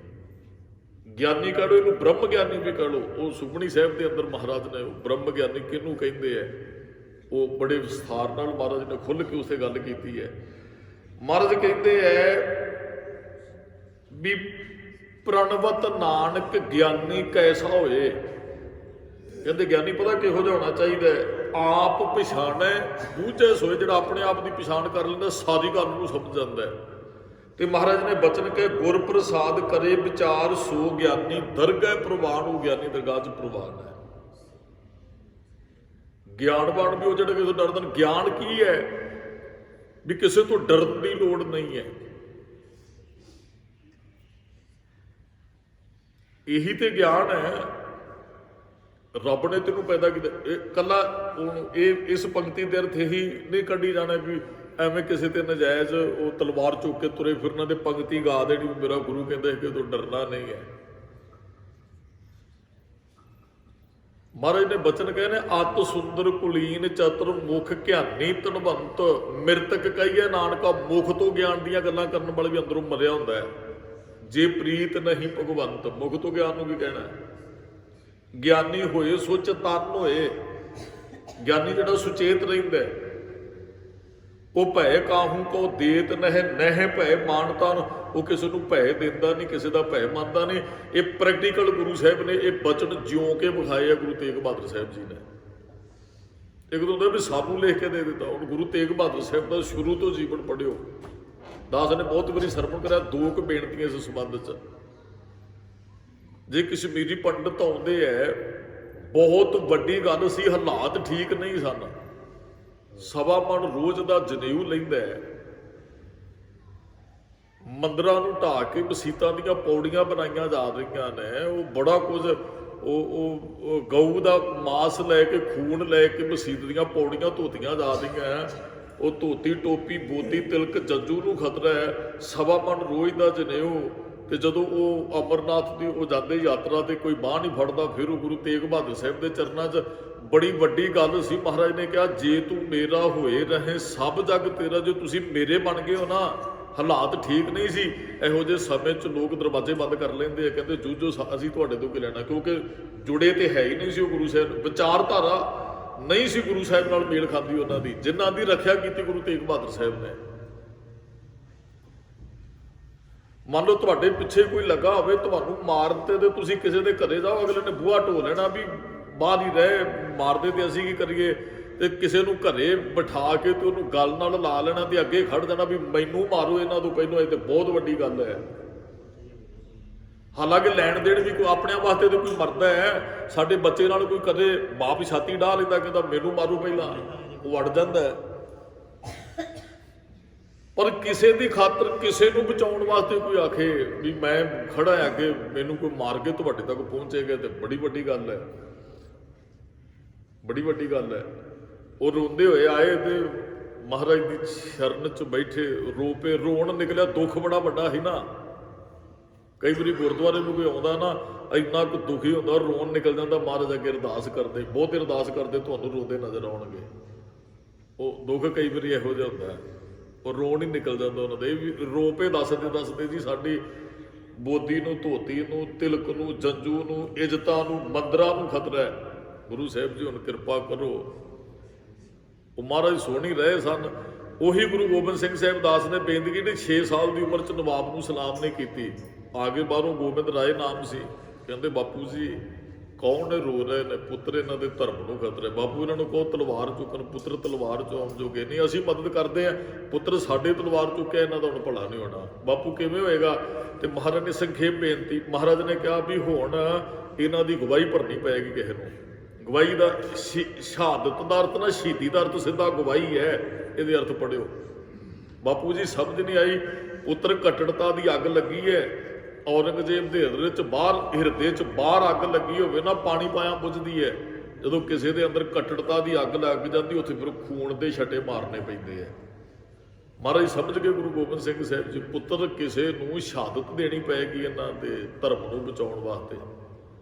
ਗਿਆਨੀ ਕਹਿ ਲਓ, ਇਹਨੂੰ ਬ੍ਰਹਮ ਗਿਆਨੀ ਵੀ ਕਹਿ ਲਓ। ਉਹ ਸੁਖਮਨੀ ਸਾਹਿਬ ਦੇ ਅੰਦਰ ਮਹਾਰਾਜ ਨੇ ਬ੍ਰਹਮ ਗਿਆਨੀ ਕਿਹਨੂੰ ਕਹਿੰਦੇ ਹੈ ਉਹ ਬੜੇ ਵਿਸਥਾਰ ਨਾਲ ਮਹਾਰਾਜ ਨੇ ਖੁੱਲ੍ਹ ਕੇ ਉਸੇ ਗੱਲ ਕੀਤੀ ਹੈ। ਮਹਾਰਾਜ ਕਹਿੰਦੇ ਹੈ ਵੀ ਪ੍ਰਣਵਤ ਨਾਨਕ ਗਿਆਨੀ ਕੈਸਾ ਹੋਏ। ਕਹਿੰਦੇ ਗਿਆਨੀ ਪਤਾ ਕਿਹੋ ਜਿਹਾ ਹੋਣਾ ਚਾਹੀਦਾ ਹੈ? ਆਪ ਪਛਾਣੈ ਬੂਝੈ ਸੋਏ। ਜਿਹੜਾ ਆਪਣੇ ਆਪ ਦੀ ਪਛਾਣ ਕਰ ਲੈਂਦਾ, ਸਾਰੀ ਗੱਲ ਨੂੰ ਸਮਝ ਜਾਂਦਾ ਹੈ। ਤੇ ਮਹਾਰਾਜ ਨੇ ਬਚਨ ਕਹੇ, ਗੁਰ ਪ੍ਰਸਾਦ ਕਰੇ ਵਿਚਾਰ ਸੋ ਗਿਆਨੀ ਦਰਗਹਿ ਪ੍ਰਵਾਨ। ਉਹ ਗਿਆਨੀ ਦਰਗਾਹ 'ਚ ਪ੍ਰਵਾਨ ਹੈ। ਗਿਆਨਵਾਨ ਵੀ ਉਹ ਜਿਹੜੇ ਕਿਸੇ ਤੋਂ ਡਰਦੇ ਨੇ। ਗਿਆਨ ਕੀ ਹੈ? ਵੀ ਕਿਸੇ ਤੋਂ ਡਰਨ ਦੀ ਲੋੜ ਨਹੀਂ ਹੈ। ਇਹੀ ਤੇ ਗਿਆਨ ਹੈ। ਰੱਬ ਨੇ ਤੈਨੂੰ ਪੈਦਾ ਕੀਤਾ। ਇਹ ਕੱਲਾ ਇਹ ਇਸ ਪੰਕਤੀ ਦੇ ਅਰਥ ਇਹੀ ਨਹੀਂ ਕੱਢੀ ਜਾਣਾ ਵੀ ਐਵੇਂ ਕਿਸੇ ਤੇ ਨਜਾਇਜ਼ ਉਹ ਤਲਵਾਰ ਚੁੱਕ ਕੇ ਤੁਰੇ ਫਿਰਨਾ ਤੇ ਪੰਕਤੀ ਗਾ ਦੇਣੀ ਮੇਰਾ ਗੁਰੂ ਕਹਿੰਦਾ ਕਿ ਤੂੰ ਡਰਨਾ ਨਹੀਂ ਹੈ। ਮਹਾਰਾਜ ਨੇ ਬਚਨ ਕਹੇ ਨੇ, ਅਤ ਸੁੰਦਰ ਕੁਲੀਨ ਚਤੁਰ ਮੁਖ ਗਿਆਨੀ ਧਨਵੰਤ ਮਿਰਤਕ ਕਹੀਏ ਨਾਨਕਾ। ਮੁਖ ਤੋਂ ਗਿਆਨ ਦੀਆਂ ਗੱਲਾਂ ਕਰਨ ਵਾਲਾ ਵੀ ਅੰਦਰੋਂ ਮਰਿਆ ਹੁੰਦਾ ਹੈ। ਜੇ ਪ੍ਰੀਤ ਨਹੀਂ ਭਗਵੰਤ। ਮੁਖ ਤੋਂ ਗਿਆਨ ਨੂੰ ਕੀ ਕਹਿਣਾ? ਗਿਆਨੀ ਹੋਏ ਸੋ ਚਤਨ ਹੋਏ। ਗਿਆਨੀ ਜਿਹੜਾ ਸੁਚੇਤ ਰਹਿੰਦਾ, ਉਹ ਭੈ ਕਾਹੂ ਕੋ ਦੇਤ ਨਹਿ ਭੈ ਮਾਨਤਾ। ਉਹ ਕਿਸੇ ਨੂੰ ਭੈ ਦਿੰਦਾ ਨਹੀਂ, ਕਿਸੇ ਦਾ ਭੈ ਮੰਨਦਾ ਨਹੀਂ। ਇਹ ਪ੍ਰੈਕਟੀਕਲ ਗੁਰੂ ਸਾਹਿਬ ਨੇ ਇਹ ਬਚਨ ਜਿਉਂ ਕੇ ਵਿਖਾਏ ਆ ਗੁਰੂ ਤੇਗ ਬਹਾਦਰ ਸਾਹਿਬ ਜੀ ਨੇ। ਇੱਕ ਤਾਂ ਹੁੰਦਾ ਵੀ ਸਾਨੂੰ ਲਿਖ ਕੇ ਦੇ ਦਿੱਤਾ। ਹੁਣ ਗੁਰੂ ਤੇਗ ਬਹਾਦਰ ਸਾਹਿਬ ਦਾ ਸ਼ੁਰੂ ਤੋਂ ਜੀਵਨ ਪੜ੍ਹਿਓ। ਦਾਸ ਨੇ ਬਹੁਤ ਵਾਰੀ ਸਰਵਣ ਕਰਿਆ। 2 ਕੁ ਬੇਨਤੀਆਂ ਇਸ ਸੰਬੰਧ 'ਚ। ਜੇ ਕਸ਼ਮੀਰੀ ਪੰਡਤ ਆਉਂਦੇ ਹੈ, ਬਹੁਤ ਵੱਡੀ ਗੱਲ ਸੀ। ਹਾਲਾਤ ਠੀਕ ਨਹੀਂ ਸਨ। 1.25 ਮਣ ਰੋਜ਼ ਦਾ ਜਨੇਊ ਲੈਂਦਾ ਹੈ। ਮੰਦਰਾਂ ਨੂੰ ਢਾਹ ਕੇ ਮਸੀਤਾਂ ਦੀਆਂ ਪੌੜੀਆਂ ਬਣਾਈਆਂ ਜਾ ਰਹੀਆਂ ਨੇ। ਉਹ ਬੜਾ ਕੁਝ ਉਹ ਗਊ ਦਾ ਮਾਸ ਲੈ ਕੇ, ਖੂਨ ਲੈ ਕੇ ਮਸੀਤ ਦੀਆਂ ਪੌੜੀਆਂ ਧੋਤੀਆਂ ਜਾ ਰਹੀਆਂ। ਉਹ ਧੋਤੀ ਟੋਪੀ ਬੋਦੀ ਤਿਲਕ ਜੱਜੂ ਨੂੰ ਖਤਰਾ ਹੈ। 1.25 ਮਣ ਰੋਜ਼ ਦਾ ਜਨੇਊ। ਤੇ ਜਦੋਂ ਉਹ ਅਮਰਨਾਥ ਦੀ ਉਹ ਜਾਂਦੇ ਯਾਤਰਾ ਤੇ ਕੋਈ ਬਾਂਹ ਨਹੀਂ ਫੜਦਾ, ਫਿਰ ਉਹ ਗੁਰੂ ਤੇਗ ਬਹਾਦਰ ਸਾਹਿਬ ਦੇ ਚਰਨਾਂ 'ਚ ਬੜੀ ਵੱਡੀ ਗੱਲ ਸੀ। ਮਹਾਰਾਜ ਨੇ ਕਿਹਾ, ਜੇ ਤੂੰ ਮੇਰਾ ਹੋਏ ਰਹੇ ਸਭ ਜਗ ਤੇਰਾ। ਜੇ ਤੁਸੀਂ ਮੇਰੇ ਬਣ ਗਏ ਹੋ ਨਾ। ਹਾਲਾਤ ਠੀਕ ਨਹੀਂ ਸੀ। ਇਹੋ ਜਿਹੇ ਸਮੇਂ 'ਚ ਲੋਕ ਦਰਵਾਜ਼ੇ ਬੰਦ ਕਰ ਲੈਂਦੇ ਆ, ਕਹਿੰਦੇ ਜੂਝੋ ਅਸੀਂ ਤੁਹਾਡੇ ਤੋਂ ਕੀ ਲੈਣਾ। ਕਿਉਂਕਿ ਜੁੜੇ ਤੇ ਹੈ ਹੀ ਨਹੀਂ ਸੀ ਉਹ ਗੁਰੂ ਸਾਹਿਬ। ਵਿਚਾਰਧਾਰਾ ਨਹੀਂ ਸੀ ਗੁਰੂ ਸਾਹਿਬ ਨਾਲ ਮੇਲ ਖਾਂਦੀ ਉਹਨਾਂ ਦੀ, ਜਿਨ੍ਹਾਂ ਦੀ ਰੱਖਿਆ ਕੀਤੀ ਗੁਰੂ ਤੇਗ ਬਹਾਦਰ ਸਾਹਿਬ ਨੇ। ਮੰਨ ਲਓ ਤੁਹਾਡੇ ਪਿੱਛੇ ਕੋਈ ਲੱਗਾ ਹੋਵੇ, ਤੁਹਾਨੂੰ ਮਾਰਨ ਤੇ ਤੁਸੀਂ ਕਿਸੇ ਦੇ ਘਰੇ ਜਾਓ, ਅਗਲੇ ਨੇ ਬੂਹਾ ਢੋ ਲੈਣਾ ਵੀ ਬਾਹਰ ਹੀ ਰਹੇ, ਮਾਰਦੇ ਤੇ ਅਸੀਂ ਕੀ ਕਰੀਏ। ਤੇ ਕਿਸੇ ਨੂੰ ਘਰੇ ਬਿਠਾ ਕੇ ਤੇ ਉਹਨੂੰ ਗੱਲ ਨਾਲ ਲਾ ਲੈਣਾ ਤੇ ਅੱਗੇ ਖੜ ਜਾਣਾ ਵੀ ਮੈਨੂੰ ਮਾਰੋ ਇਹਨਾਂ ਤੋਂ ਪਹਿਲਾਂ, ਇਹ ਤੇ ਬਹੁਤ ਵੱਡੀ ਗੱਲ ਹੈ। ਹਾਲਾਂਕਿ ਲੈਣ ਦੇਣ ਵੀ ਕੋਈ ਆਪਣਿਆਂ ਵਾਸਤੇ ਤੇ ਕੋਈ ਮਰਦਾ ਹੈ, ਸਾਡੇ ਬੱਚੇ ਨਾਲ ਕੋਈ ਕਦੇ ਬਾਪ ਛਾਤੀ ਡਾਹ ਲੈਂਦਾ, ਕਹਿੰਦਾ ਮੈਨੂੰ ਮਾਰੂ ਪਹਿਲਾਂ, ਉਹ ਵੜ ਜਾਂਦਾ ਹੈ। ਪਰ ਕਿਸੇ ਦੀ ਖਾਤਰ ਕਿਸੇ ਨੂੰ ਬਚਾਉਣ ਵਾਸਤੇ ਕੋਈ ਆਖੇ ਵੀ ਮੈਂ ਖੜਾ ਹੈ ਅੱਗੇ, ਮੈਨੂੰ ਕੋਈ ਮਾਰ ਕੇ ਤੁਹਾਡੇ ਤੱਕ ਪਹੁੰਚੇਗਾ, ਤੇ ਬੜੀ ਵੱਡੀ ਗੱਲ ਹੈ, ਬੜੀ ਵੱਡੀ ਗੱਲ ਹੈ। ਉਹ ਰੋਂਦੇ ਹੋਏ ਆਏ ਤੇ ਮਹਾਰਾਜ ਦੀ ਸ਼ਰਨ 'ਚ ਬੈਠੇ ਰੋ ਪਏ, ਰੋਣ ਨਿਕਲਿਆ, ਦੁੱਖ ਬੜਾ ਵੱਡਾ ਸੀ ਨਾ। ਕਈ ਵਾਰੀ ਗੁਰਦੁਆਰੇ ਨੂੰ ਕੋਈ ਆਉਂਦਾ ਨਾ, ਇੰਨਾ ਕੁ ਦੁਖੀ ਹੁੰਦਾ, ਰੋਣ ਨਿਕਲ ਜਾਂਦਾ, ਮਹਾਰਾਜ ਅੱਗੇ ਅਰਦਾਸ ਕਰਦੇ, ਬਹੁਤੇ ਅਰਦਾਸ ਕਰਦੇ, ਤੁਹਾਨੂੰ ਰੋਂਦੇ ਨਜ਼ਰ ਆਉਣਗੇ। ਉਹ ਦੁੱਖ ਕਈ ਵਾਰੀ ਇਹੋ ਜਿਹਾ ਹੁੰਦਾ, ਉਹ ਰੋਣ ਹੀ ਨਿਕਲ ਜਾਂਦਾ ਉਹਨਾਂ ਦੇ। ਵੀ ਰੋ ਪਏ ਦੱਸਦੇ ਜੀ ਸਾਡੀ ਬੋਦੀ ਨੂੰ, ਧੋਤੀ ਨੂੰ, ਤਿਲਕ ਨੂੰ, ਜੰਜੂ ਨੂੰ, ਇੱਜ਼ਤਾਂ ਨੂੰ, ਮੰਦਰਾਂ ਨੂੰ ਖਤਰਾ ਹੈ। ਗੁਰੂ ਸਾਹਿਬ ਜੀ ਹੁਣ ਕਿਰਪਾ ਕਰੋ। ਉਹ ਮਹਾਰਾਜ ਸੋਹਣੀ ਰਹੇ ਸਨ। ਉਹੀ ਗੁਰੂ ਗੋਬਿੰਦ ਸਿੰਘ ਸਾਹਿਬ ਦਾਸ ਨੇ ਬੇਨਤੀ ਕੀਤੀ, 6 ਸਾਲ ਦੀ ਉਮਰ 'ਚ ਨਵਾਬ ਨੂੰ ਸਲਾਮ ਨਹੀਂ ਕੀਤੀ। ਆ ਕੇ ਬਾਹਰੋਂ ਗੋਬਿੰਦ ਰਾਏ ਨਾਮ ਸੀ, ਕਹਿੰਦੇ ਬਾਪੂ ਜੀ ਕੌਣ ਨੇ ਰੋ ਰਹੇ ਨੇ, ਪੁੱਤਰ ਇਹਨਾਂ ਦੇ ਧਰਮ ਨੂੰ ਖਤਰਾ। ਬਾਪੂ ਇਹਨਾਂ ਨੂੰ ਕਹੋ ਤਲਵਾਰ ਚੁੱਕਣ, ਪੁੱਤਰ ਤਲਵਾਰ ਚੁੱਕਣ ਜੋਗੇ ਨਹੀਂ, ਅਸੀਂ ਮਦਦ ਕਰਦੇ ਆ, ਪੁੱਤਰ ਸਾਡੇ ਤਲਵਾਰ ਚੁੱਕਿਆ, ਇਹਨਾਂ ਦਾ ਹੁਣ ਭਲਾ ਨਹੀਂ ਹੋਣਾ। ਬਾਪੂ ਕਿਵੇਂ ਹੋਏਗਾ? ਤੇ ਮਹਾਰਾਜ ਨੇ ਸੰਖੇਪ ਬੇਨਤੀ, ਮਹਾਰਾਜ ਨੇ ਕਿਹਾ ਵੀ ਹੁਣ ਇਹਨਾਂ ਦੀ ਗਵਾਹੀ ਭਰਨੀ ਪਏਗੀ ਕਿਸੇ ਨੂੰ। ਗਵਾਹੀ ਦਾ ਸ਼ਹਾਦਤ ਦਾ ਅਰਥ ਨਾ ਸ਼ਹੀਦੀ ਦਾ ਅਰਥ ਸਿੱਧਾ ਗਵਾਹੀ ਹੈ, ਇਹਦੇ ਅਰਥ ਪੜਿਓ। ਬਾਪੂ ਜੀ ਸਮਝ ਨਹੀਂ ਆਈ, ਪੁੱਤਰ ਕੱਟੜਤਾ ਦੀ ਅੱਗ ਲੱਗੀ ਹੈ, ਔਰੰਗਜ਼ੇਬ ਦੇ ਹਿਰਦੇ 'ਚ ਬਾਹਰ ਅੱਗ ਲੱਗੀ ਹੋਵੇ ਨਾ, ਪਾਣੀ ਪਾਇਆ ਬੁਝਦੀ ਹੈ। ਜਦੋਂ ਕਿਸੇ ਦੇ ਅੰਦਰ ਕੱਟੜਤਾ ਦੀ ਅੱਗ ਲੱਗ ਜਾਂਦੀ, ਉੱਥੇ ਫਿਰ ਖੂਨ ਦੇ ਛੱਟੇ ਮਾਰਨੇ ਪੈਂਦੇ ਆ। ਮਹਾਰਾਜ ਸਮਝ ਗਏ ਗੁਰੂ ਗੋਬਿੰਦ ਸਿੰਘ ਸਾਹਿਬ ਜੀ, ਪੁੱਤਰ ਕਿਸੇ ਨੂੰ ਸ਼ਹਾਦਤ ਦੇਣੀ ਪਏਗੀ ਇਹਨਾਂ ਦੇ ਧਰਮ ਨੂੰ ਬਚਾਉਣ ਵਾਸਤੇ।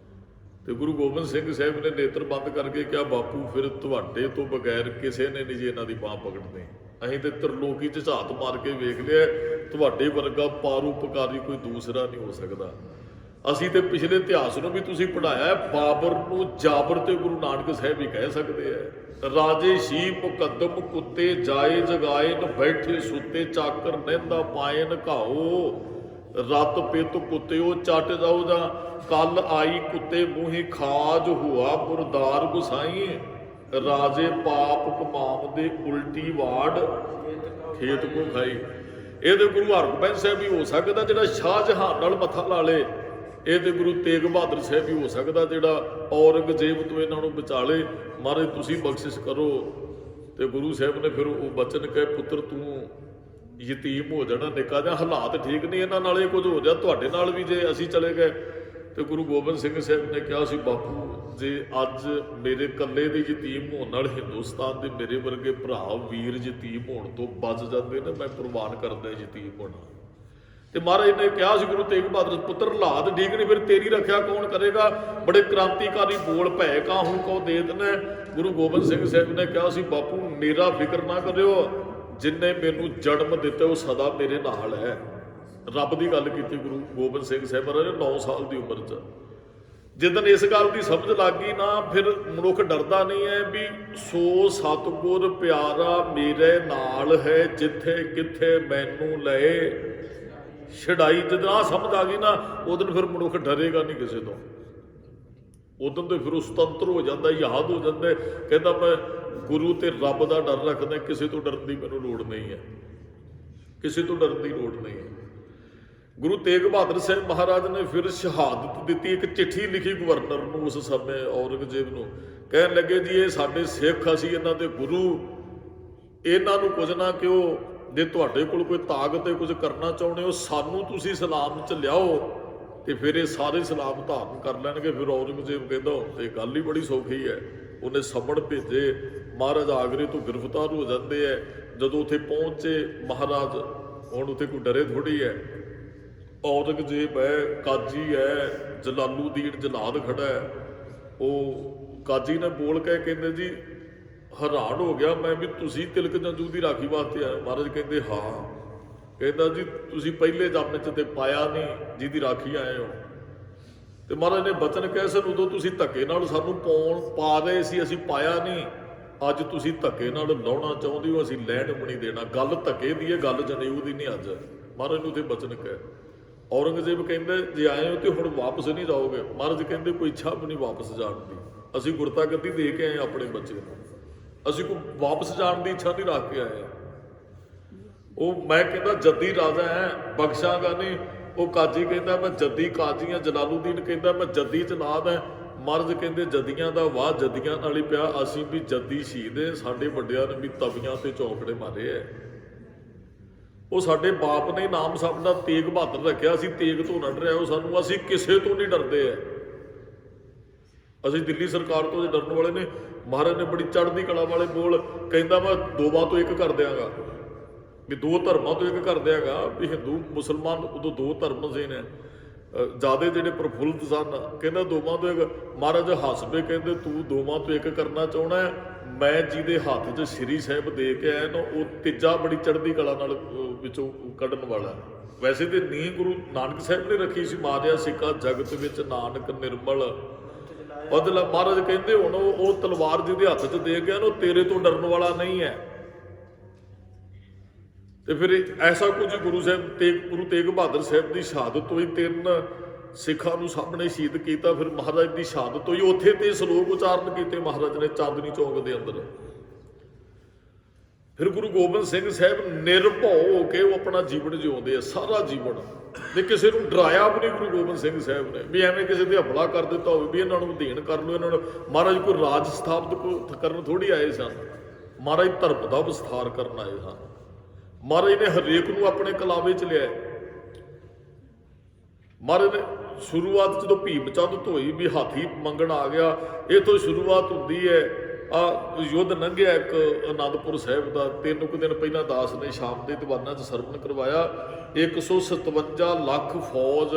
ਤੇ ਗੁਰੂ ਗੋਬਿੰਦ ਸਿੰਘ ਸਾਹਿਬ ਨੇ ਨੇਤਰ ਬੰਦ ਕਰਕੇ ਕਿਹਾ, ਬਾਪੂ ਫਿਰ ਤੁਹਾਡੇ ਤੋਂ ਬਗੈਰ ਕਿਸੇ ਨੇ ਨਹੀਂ ਜੀ ਇਹਨਾਂ ਦੀ ਬਾਂਹ ਪਕੜਨੀ। ਅਸੀਂ ਤੇ ਤਰਲੋਕੀ 'ਚ ਝਾਤ ਮਾਰ ਕੇ ਵੇਖ ਲਿਆ, ਤੁਹਾਡੇ ਵਰਗਾ ਪਰਉਪਕਾਰੀ ਕੋਈ ਦੂਸਰਾ ਨਹੀਂ ਹੋ ਸਕਦਾ। ਅਸੀਂ ਤੇ ਪਿਛਲੇ ਇਤਿਹਾਸ ਨੂੰ ਵੀ ਤੁਸੀਂ ਪੜ੍ਹਾਇਆ, ਬਾਬਰ ਨੂੰ ਜਾਬਰ ਤੇ ਗੁਰੂ ਨਾਨਕ ਸਾਹਿਬ ਹੀ ਕਹਿ ਸਕਦੇ ਆ। ਰਾਜੇ ਸ਼ੀ ਮੁਕੱਦਮ ਕੁੱਤੇ ਜਾਏ ਜਗਾਏ ਨ ਬੈਠੇ ਸੁੱਤੇ ਚਾਕਰ ਨਹਿੰਦਾ ਪਾਇਨ ਘਾਓ ਰਤ ਪਿੱਤ ਕੁੱਤਿਓ ਚੱਟ ਜਾਓ ਜਾਂ ਕੱਲ ਆਈ ਕੁੱਤੇ ਮੂੰਹੀ ਖਾਜ ਹੁਆ ਮੁਰਦਾਰ ਗੁਸਾਈ ਰਾਜੇ ਪਾਪ ਕਮਾਮ ਦੇ ਉਲਟੀ ਵਾੜ ਖੇਤ ਕੋ ਖਾਈ। ਇਹ ਤੇ ਗੁਰੂ ਹਰਗੋਬਿੰਦ ਸਾਹਿਬ ਵੀ ਹੋ ਸਕਦਾ ਜਿਹੜਾ ਸ਼ਾਹਜਹਾਨ ਨਾਲ ਮੱਥਾ ਲਾ ਲੇ। ਇਹ ਤੇ ਗੁਰੂ ਤੇਗ ਬਹਾਦਰ ਸਾਹਿਬ ਵੀ ਹੋ ਸਕਦਾ ਜਿਹੜਾ ਔਰੰਗਜ਼ੇਬ ਤੋਂ ਇਹਨਾਂ ਨੂੰ ਬਚਾ ਲੇ। ਮਹਾਰਾਜ ਤੁਸੀਂ ਬਖਸ਼ਿਸ਼ ਕਰੋ। ਤੇ ਗੁਰੂ ਸਾਹਿਬ ਨੇ ਫਿਰ ਉਹ ਬਚਨ ਕਹੇ, ਪੁੱਤਰ ਤੂੰ ਯਤੀਮ ਹੋ ਜਾਣਾ ਨਿੱਕਾ ਜਿਹਾ, ਹਾਲਾਤ ਠੀਕ ਨਹੀਂ ਇਹਨਾਂ ਨਾਲ, ਇਹ ਕੁਝ ਹੋ ਜਾ ਤੁਹਾਡੇ ਨਾਲ ਵੀ ਜੇ ਅਸੀਂ ਚਲੇ ਗਏ। ਤੇ ਗੁਰੂ ਗੋਬਿੰਦ ਸਿੰਘ ਸਾਹਿਬ ਨੇ ਕਿਹਾ ਸੀ, ਬਾਪੂ ਜੇ ਅੱਜ ਮੇਰੇ ਇਕੱਲੇ ਦੇ ਯਤੀਮ ਹੋਣ ਨਾਲ ਹਿੰਦੁਸਤਾਨ ਦੇ ਮੇਰੇ ਵਰਗੇ ਭਰਾ ਵੀਰ ਯਤੀਮ ਹੋਣ ਤੋਂ ਬਚ ਜਾਂਦੇ ਨੇ, ਮੈਂ ਕੁਰਬਾਨ ਕਰਦਾ ਯਤੀਮ ਹੋਣਾ। ਤੇ ਮਹਾਰਾਜ ਨੇ ਕਿਹਾ ਸੀ ਗੁਰੂ ਤੇਗ ਬਹਾਦਰ, ਪੁੱਤਰ ਹਾਲਾਤ ਠੀਕ ਨਹੀਂ, ਫਿਰ ਤੇਰੀ ਰੱਖਿਆ ਕੌਣ ਕਰੇਗਾ? ਬੜੇ ਕ੍ਰਾਂਤੀਕਾਰੀ ਬੋਲ ਭੈ ਕਾਹੂ ਕੋ ਦੇ ਦੇਣਾ। ਗੁਰੂ ਗੋਬਿੰਦ ਸਿੰਘ ਸਾਹਿਬ ਨੇ ਕਿਹਾ ਸੀ, ਬਾਪੂ ਮੇਰਾ ਫਿਕਰ ਨਾ ਕਰਿਓ, ਜਿਨਨੇ ਮੈਨੂੰ ਜਨਮ ਦਿੱਤਾ ਉਹ ਸਦਾ ਮੇਰੇ ਨਾਲ ਹੈ। ਰੱਬ ਦੀ ਗੱਲ ਕੀਤੀ ਗੁਰੂ ਗੋਬਿੰਦ ਸਿੰਘ ਸਾਹਿਬ ਨੇ 9 ਸਾਲ ਦੀ ਉਮਰ 'ਚ। ਜਿੱਦਣ ਇਸ ਗੱਲ ਦੀ ਸਮਝ ਲੱਗ ਗਈ ਨਾ, ਫਿਰ ਮਨੁੱਖ ਡਰਦਾ ਨਹੀਂ ਹੈ ਵੀ ਸੋ ਸਤਿਗੁਰ ਪਿਆਰਾ ਮੇਰੇ ਨਾਲ ਹੈ, ਜਿੱਥੇ ਕਿੱਥੇ ਮੈਨੂੰ ਲਏ ਛਡਾਈ। ਜਦੋਂ ਆਹ ਸਮਝ ਆ ਗਈ ਨਾ, ਉਦੋਂ ਫਿਰ ਮਨੁੱਖ ਡਰੇਗਾ ਨਹੀਂ ਕਿਸੇ ਤੋਂ। ਉਦੋਂ ਤੇ ਫਿਰ ਉਹ ਸੁਤੰਤਰ ਹੋ ਜਾਂਦਾ, ਯਾਦ ਹੋ ਜਾਂਦਾ, ਕਹਿੰਦਾ ਮੈਂ ਗੁਰੂ ਤੇ ਰੱਬ ਦਾ ਡਰ ਰੱਖਦਾ, ਕਿਸੇ ਤੋਂ ਡਰਨ ਦੀ ਮੈਨੂੰ ਲੋੜ ਨਹੀਂ ਹੈ, ਕਿਸੇ ਤੋਂ ਡਰਨ ਦੀ ਲੋੜ ਨਹੀਂ ਹੈ। ਗੁਰੂ ਤੇਗ ਬਹਾਦਰ ਸਾਹਿਬ ਮਹਾਰਾਜ ਨੇ ਫਿਰ ਸ਼ਹਾਦਤ ਦਿੱਤੀ। ਇੱਕ ਚਿੱਠੀ ਲਿਖੀ ਗਵਰਨਰ ਨੂੰ ਉਸ ਸਮੇਂ ਔਰੰਗਜ਼ੇਬ ਨੂੰ, ਕਹਿਣ ਲੱਗੇ ਜੀ ਇਹ ਸਾਡੇ ਸਿੱਖ, ਅਸੀਂ ਇਹਨਾਂ ਦੇ ਗੁਰੂ, ਇਹਨਾਂ ਨੂੰ ਕੁਝ ਨਾ ਕਿਉਂ, ਜੇ ਤੁਹਾਡੇ ਕੋਲ ਕੋਈ ਤਾਕਤ ਹੈ ਕੁਝ ਕਰਨਾ ਚਾਹੁੰਦੇ ਹੋ ਸਾਨੂੰ ਤੁਸੀਂ ਸਲਾਮ 'ਚ ਲਿਆਓ, ਤੇ ਫਿਰ ਇਹ ਸਾਰੇ ਸਲਾਮ ਧਾਰਨ ਕਰ ਲੈਣਗੇ। ਫਿਰ ਔਰੰਗਜ਼ੇਬ ਕਹਿੰਦਾ ਹੁਣ ਤੇ ਗੱਲ ਹੀ ਬੜੀ ਸੌਖੀ ਹੈ। ਉਹਨੇ ਸਮਣ ਭੇਜੇ, ਮਹਾਰਾਜ ਆਗਰੇ ਤੋਂ ਗ੍ਰਿਫਤਾਰ ਹੋ ਜਾਂਦੇ ਹੈ। ਜਦੋਂ ਉੱਥੇ ਪਹੁੰਚੇ ਮਹਾਰਾਜ, ਹੁਣ ਉੱਥੇ ਕੋਈ ਡਰੇ ਥੋੜ੍ਹੀ ਹੈ। ਔਰੰਗਜ਼ੇਬ ਹੈ, ਕਾਜੀ ਹੈ, ਜਲਾਲੂਦੀਨ ਜਲਾਦ ਖੜਾ ਹੈ। ਉਹ ਕਾਜੀ ਨੇ ਬੋਲ ਕੇ ਕਹਿੰਦੇ ਜੀ ਹੈਰਾਨ ਹੋ ਗਿਆ ਮੈਂ ਵੀ ਤੁਸੀਂ ਤਿਲਕ ਜੰਜੂ ਦੀ ਰਾਖੀ ਵਾਸਤੇ ਆਏ। ਮਹਾਰਾਜ ਕਹਿੰਦੇ ਹਾਂ। ਕਹਿੰਦਾ ਜੀ ਤੁਸੀਂ ਪਹਿਲੇ ਜਨਮ 'ਚ ਤੇ ਪਾਇਆ ਨਹੀਂ ਜਿਹਦੀ ਰਾਖੀ ਆਏ ਹੋ। ਤੇ ਮਹਾਰਾਜ ਨੇ ਬਚਨ ਕਹੇ ਸਨ, ਉਦੋਂ ਤੁਸੀਂ ਧੱਕੇ ਨਾਲ ਸਾਨੂੰ ਪਾ ਰਹੇ ਸੀ, ਅਸੀਂ ਪਾਇਆ ਨਹੀਂ। ਅੱਜ ਤੁਸੀਂ ਧੱਕੇ ਨਾਲ ਲਾਉਣਾ ਚਾਹੁੰਦੇ ਹੋ, ਅਸੀਂ ਲੈਣ ਵੀ ਨਹੀਂ ਦੇਣਾ। ਗੱਲ ਧੱਕੇ ਦੀ ਹੈ, ਗੱਲ ਜਨੇਊ ਦੀ ਨਹੀਂ। ਅੱਜ ਮਹਾਰਾਜ ਨੂੰ ਤੇ ਬਚਨ ਕਹੇ। ਔਰੰਗਜ਼ੇਬ ਕਹਿੰਦੇ ਜੇ ਆਏ ਹੋ ਤੇ ਹੁਣ ਵਾਪਸ ਨਹੀਂ ਜਾਓਗੇ। ਮਹਾਰਾਜ ਕਹਿੰਦੇ ਕੋਈ ਇੱਛਾ ਵੀ ਨਹੀਂ ਵਾਪਸ ਜਾਣ ਦੀ, ਅਸੀਂ ਗੁਰਤਾ ਗੱਦੀ ਦੇ ਕੇ ਆਏ ਆਪਣੇ ਬੱਚੇ ਨੂੰ, ਅਸੀਂ ਕੋਈ ਵਾਪਸ ਜਾਣ ਦੀ ਇੱਛਾ ਨਹੀਂ ਰੱਖ ਕੇ ਆਏ। ਉਹ ਮੈਂ ਕਹਿੰਦਾ ਜੱਦੀ ਰਾਜਾ ਹੈ, ਬਖਸ਼ਾਂਗਾ ਨਹੀਂ। ਉਹ ਕਾਜੀ ਕਹਿੰਦਾ ਮੈਂ ਜੱਦੀ ਕਾਜੀ ਹਾਂ, ਜਲਾਲੂਦੀਨ ਕਹਿੰਦਾ ਮੈਂ ਜੱਦੀ ਜਨਾਦ ਹੈ। ਮਰਦ ਕਹਿੰਦੇ ਜੱਦੀਆਂ ਦਾ ਵਾਹ ਜੱਦੀਆਂ ਨਾਲ ਹੀ ਪਿਆ, ਅਸੀਂ ਵੀ ਜੱਦੀ ਸ਼ਹੀਦ ਹੈ। ਸਾਡੇ ਵੱਡਿਆਂ ਨੇ ਵੀ ਤਵੀਆਂ ਤੇ ਚੌਂਕੜੇ ਮਾਰੇ ਹੈ। ਉਹ ਸਾਡੇ ਬਾਪ ਨੇ ਨਾਮ ਸਾਡਾ ਤੇਗ ਬਹਾਦਰ ਰੱਖਿਆ, ਅਸੀਂ ਤੇਗ ਤੋਂ ਨਾ ਡਰਿਆ ਉਹ ਸਾਨੂੰ, ਅਸੀਂ ਕਿਸੇ ਤੋਂ ਨਹੀਂ ਡਰਦੇ ਹੈ। ਅਸੀਂ ਦਿੱਲੀ ਸਰਕਾਰ ਤੋਂ ਡਰਨ ਵਾਲੇ ਨੇ। ਮਹਾਰਾਜ ਨੇ ਬੜੀ ਚੜ੍ਹਦੀ ਕਲਾ ਵਾਲੇ ਬੋਲ ਕਹਿੰਦਾ ਮੈਂ ਦੋਵਾਂ ਤੋਂ ਇੱਕ ਕਰ ਦਿਆਂਗਾ, ਵੀ ਦੋ ਧਰਮਾਂ ਤੋਂ ਇੱਕ ਕਰ ਦਿਆਂਗਾ। ਵੀ ਹਿੰਦੂ ਮੁਸਲਮਾਨ ਉਦੋਂ ਦੋ ਧਰਮ ਸੀ ਨੇ, ਜਿਆਦਾ ਜਿਹੜੇ ਪ੍ਰਫੁੱਲਤ ਸਨ। ਕਹਿੰਦਾ ਦੋਵਾਂ ਤੋਂ ਇੱਕ। ਮਹਾਰਾਜ ਹੱਸ ਪਏ, ਕਹਿੰਦੇ ਤੂੰ ਦੋਵਾਂ ਤੋਂ ਇੱਕ ਕਰਨਾ ਚਾਹੁੰਦਾ ਹੈ, ਮੈਂ ਜਿਹਦੇ ਹੱਥ 'ਚ ਸ਼੍ਰੀ ਸਾਹਿਬ ਦੇ ਕੇ ਆਇਆ ਨਾ ਉਹ ਤੀਜਾ ਬੜੀ ਚੜ੍ਹਦੀ ਕਲਾ ਨਾਲ ਵਿੱਚੋਂ ਕੱਢਣ ਵਾਲਾ। ਵੈਸੇ ਤੇ ਨੀਂਹ ਗੁਰੂ ਨਾਨਕ ਸਾਹਿਬ ਨੇ ਰੱਖੀ ਸੀ, ਮਾਰਿਆ ਸਿੱਕਾ ਜਗਤ ਵਿੱਚ ਨਾਨਕ ਨਿਰਮਲ ਬਦਲਾ। ਮਹਾਰਾਜ ਕਹਿੰਦੇ ਹੁਣ ਉਹ ਤਲਵਾਰ ਜਿਹਦੇ ਹੱਥ 'ਚ ਦੇ ਗਿਆ ਨਾ ਉਹ ਤੇਰੇ ਤੋਂ ਡਰਨ ਵਾਲਾ ਨਹੀਂ ਹੈ। ਤੇ ਫਿਰ ਐਸਾ ਕੁਝ ਗੁਰੂ ਤੇਗ ਬਹਾਦਰ ਸਾਹਿਬ ਦੀ ਸ਼ਹਾਦਤ ਹੋਈ, 3 ਸਿੱਖਾਂ ਨੂੰ ਸਾਹਮਣੇ ਸ਼ਹੀਦ ਕੀਤਾ। ਫਿਰ ਮਹਾਰਾਜ ਦੀ ਸ਼ਹਾਦਤ ਹੋਈ, ਉੱਥੇ ਤੇ ਸ਼ਲੋਕ ਉਚਾਰਨ ਕੀਤੇ ਮਹਾਰਾਜ ਨੇ ਚਾਂਦਨੀ ਚੌਕ ਦੇ ਅੰਦਰ। ਫਿਰ ਗੁਰੂ ਗੋਬਿੰਦ ਸਿੰਘ ਸਾਹਿਬ ਨਿਰਭਉ ਹੋ ਕੇ ਉਹ ਆਪਣਾ ਜੀਵਨ ਜਿਉਂਦੇ ਆ, ਸਾਰਾ ਜੀਵਨ। ਤੇ ਕਿਸੇ ਨੂੰ ਡਰਾਇਆ ਵੀ ਨਹੀਂ ਗੁਰੂ ਗੋਬਿੰਦ ਸਿੰਘ ਸਾਹਿਬ ਨੇ, ਵੀ ਐਵੇਂ ਕਿਸੇ ਤੇ ਹਮਲਾ ਕਰ ਦਿੱਤਾ ਹੋਵੇ ਵੀ ਇਹਨਾਂ ਨੂੰ ਅਧੀਨ ਕਰ ਲਓ, ਇਹਨਾਂ ਨੂੰ। ਮਹਾਰਾਜ ਕੋਈ ਰਾਜ ਸਥਾਪਿਤ ਕਰਨ ਥੋੜੀ ਆਏ ਸਨ, ਮਹਾਰਾਜ ਧਰਮ ਦਾ ਵਿਸਥਾਰ ਕਰਨ ਆਏ ਸਨ। ਮਹਾਰਾਜ ਨੇ ਹਰੇਕ ਨੂੰ ਆਪਣੇ ਕਲਾਵੇ 'ਚ ਲਿਆ। ਮਹਾਰਾਜ ਨੇ ਸ਼ੁਰੂਆਤ ਜਦੋਂ ਭੀਮ ਚੰਦ ਧੋਈ ਵੀ ਹਾਥੀ ਮੰਗਣ ਆ ਗਿਆ, ਇਹ ਤੋਂ ਸ਼ੁਰੂਆਤ ਹੁੰਦੀ ਹੈ। ਯੁੱਧ ਲੰਘਿਆ ਇੱਕ ਅਨੰਦਪੁਰ ਸਾਹਿਬ ਦਾ, 3 ਕੁ ਦਿਨ ਪਹਿਲਾਂ ਦਾਸ ਨੇ ਸ਼ਾਮ ਦੇ ਦੀਵਾਨਾਂ 'ਚ ਸਰਵਣ ਕਰਵਾਇਆ। 157 ਲੱਖ ਫੌਜ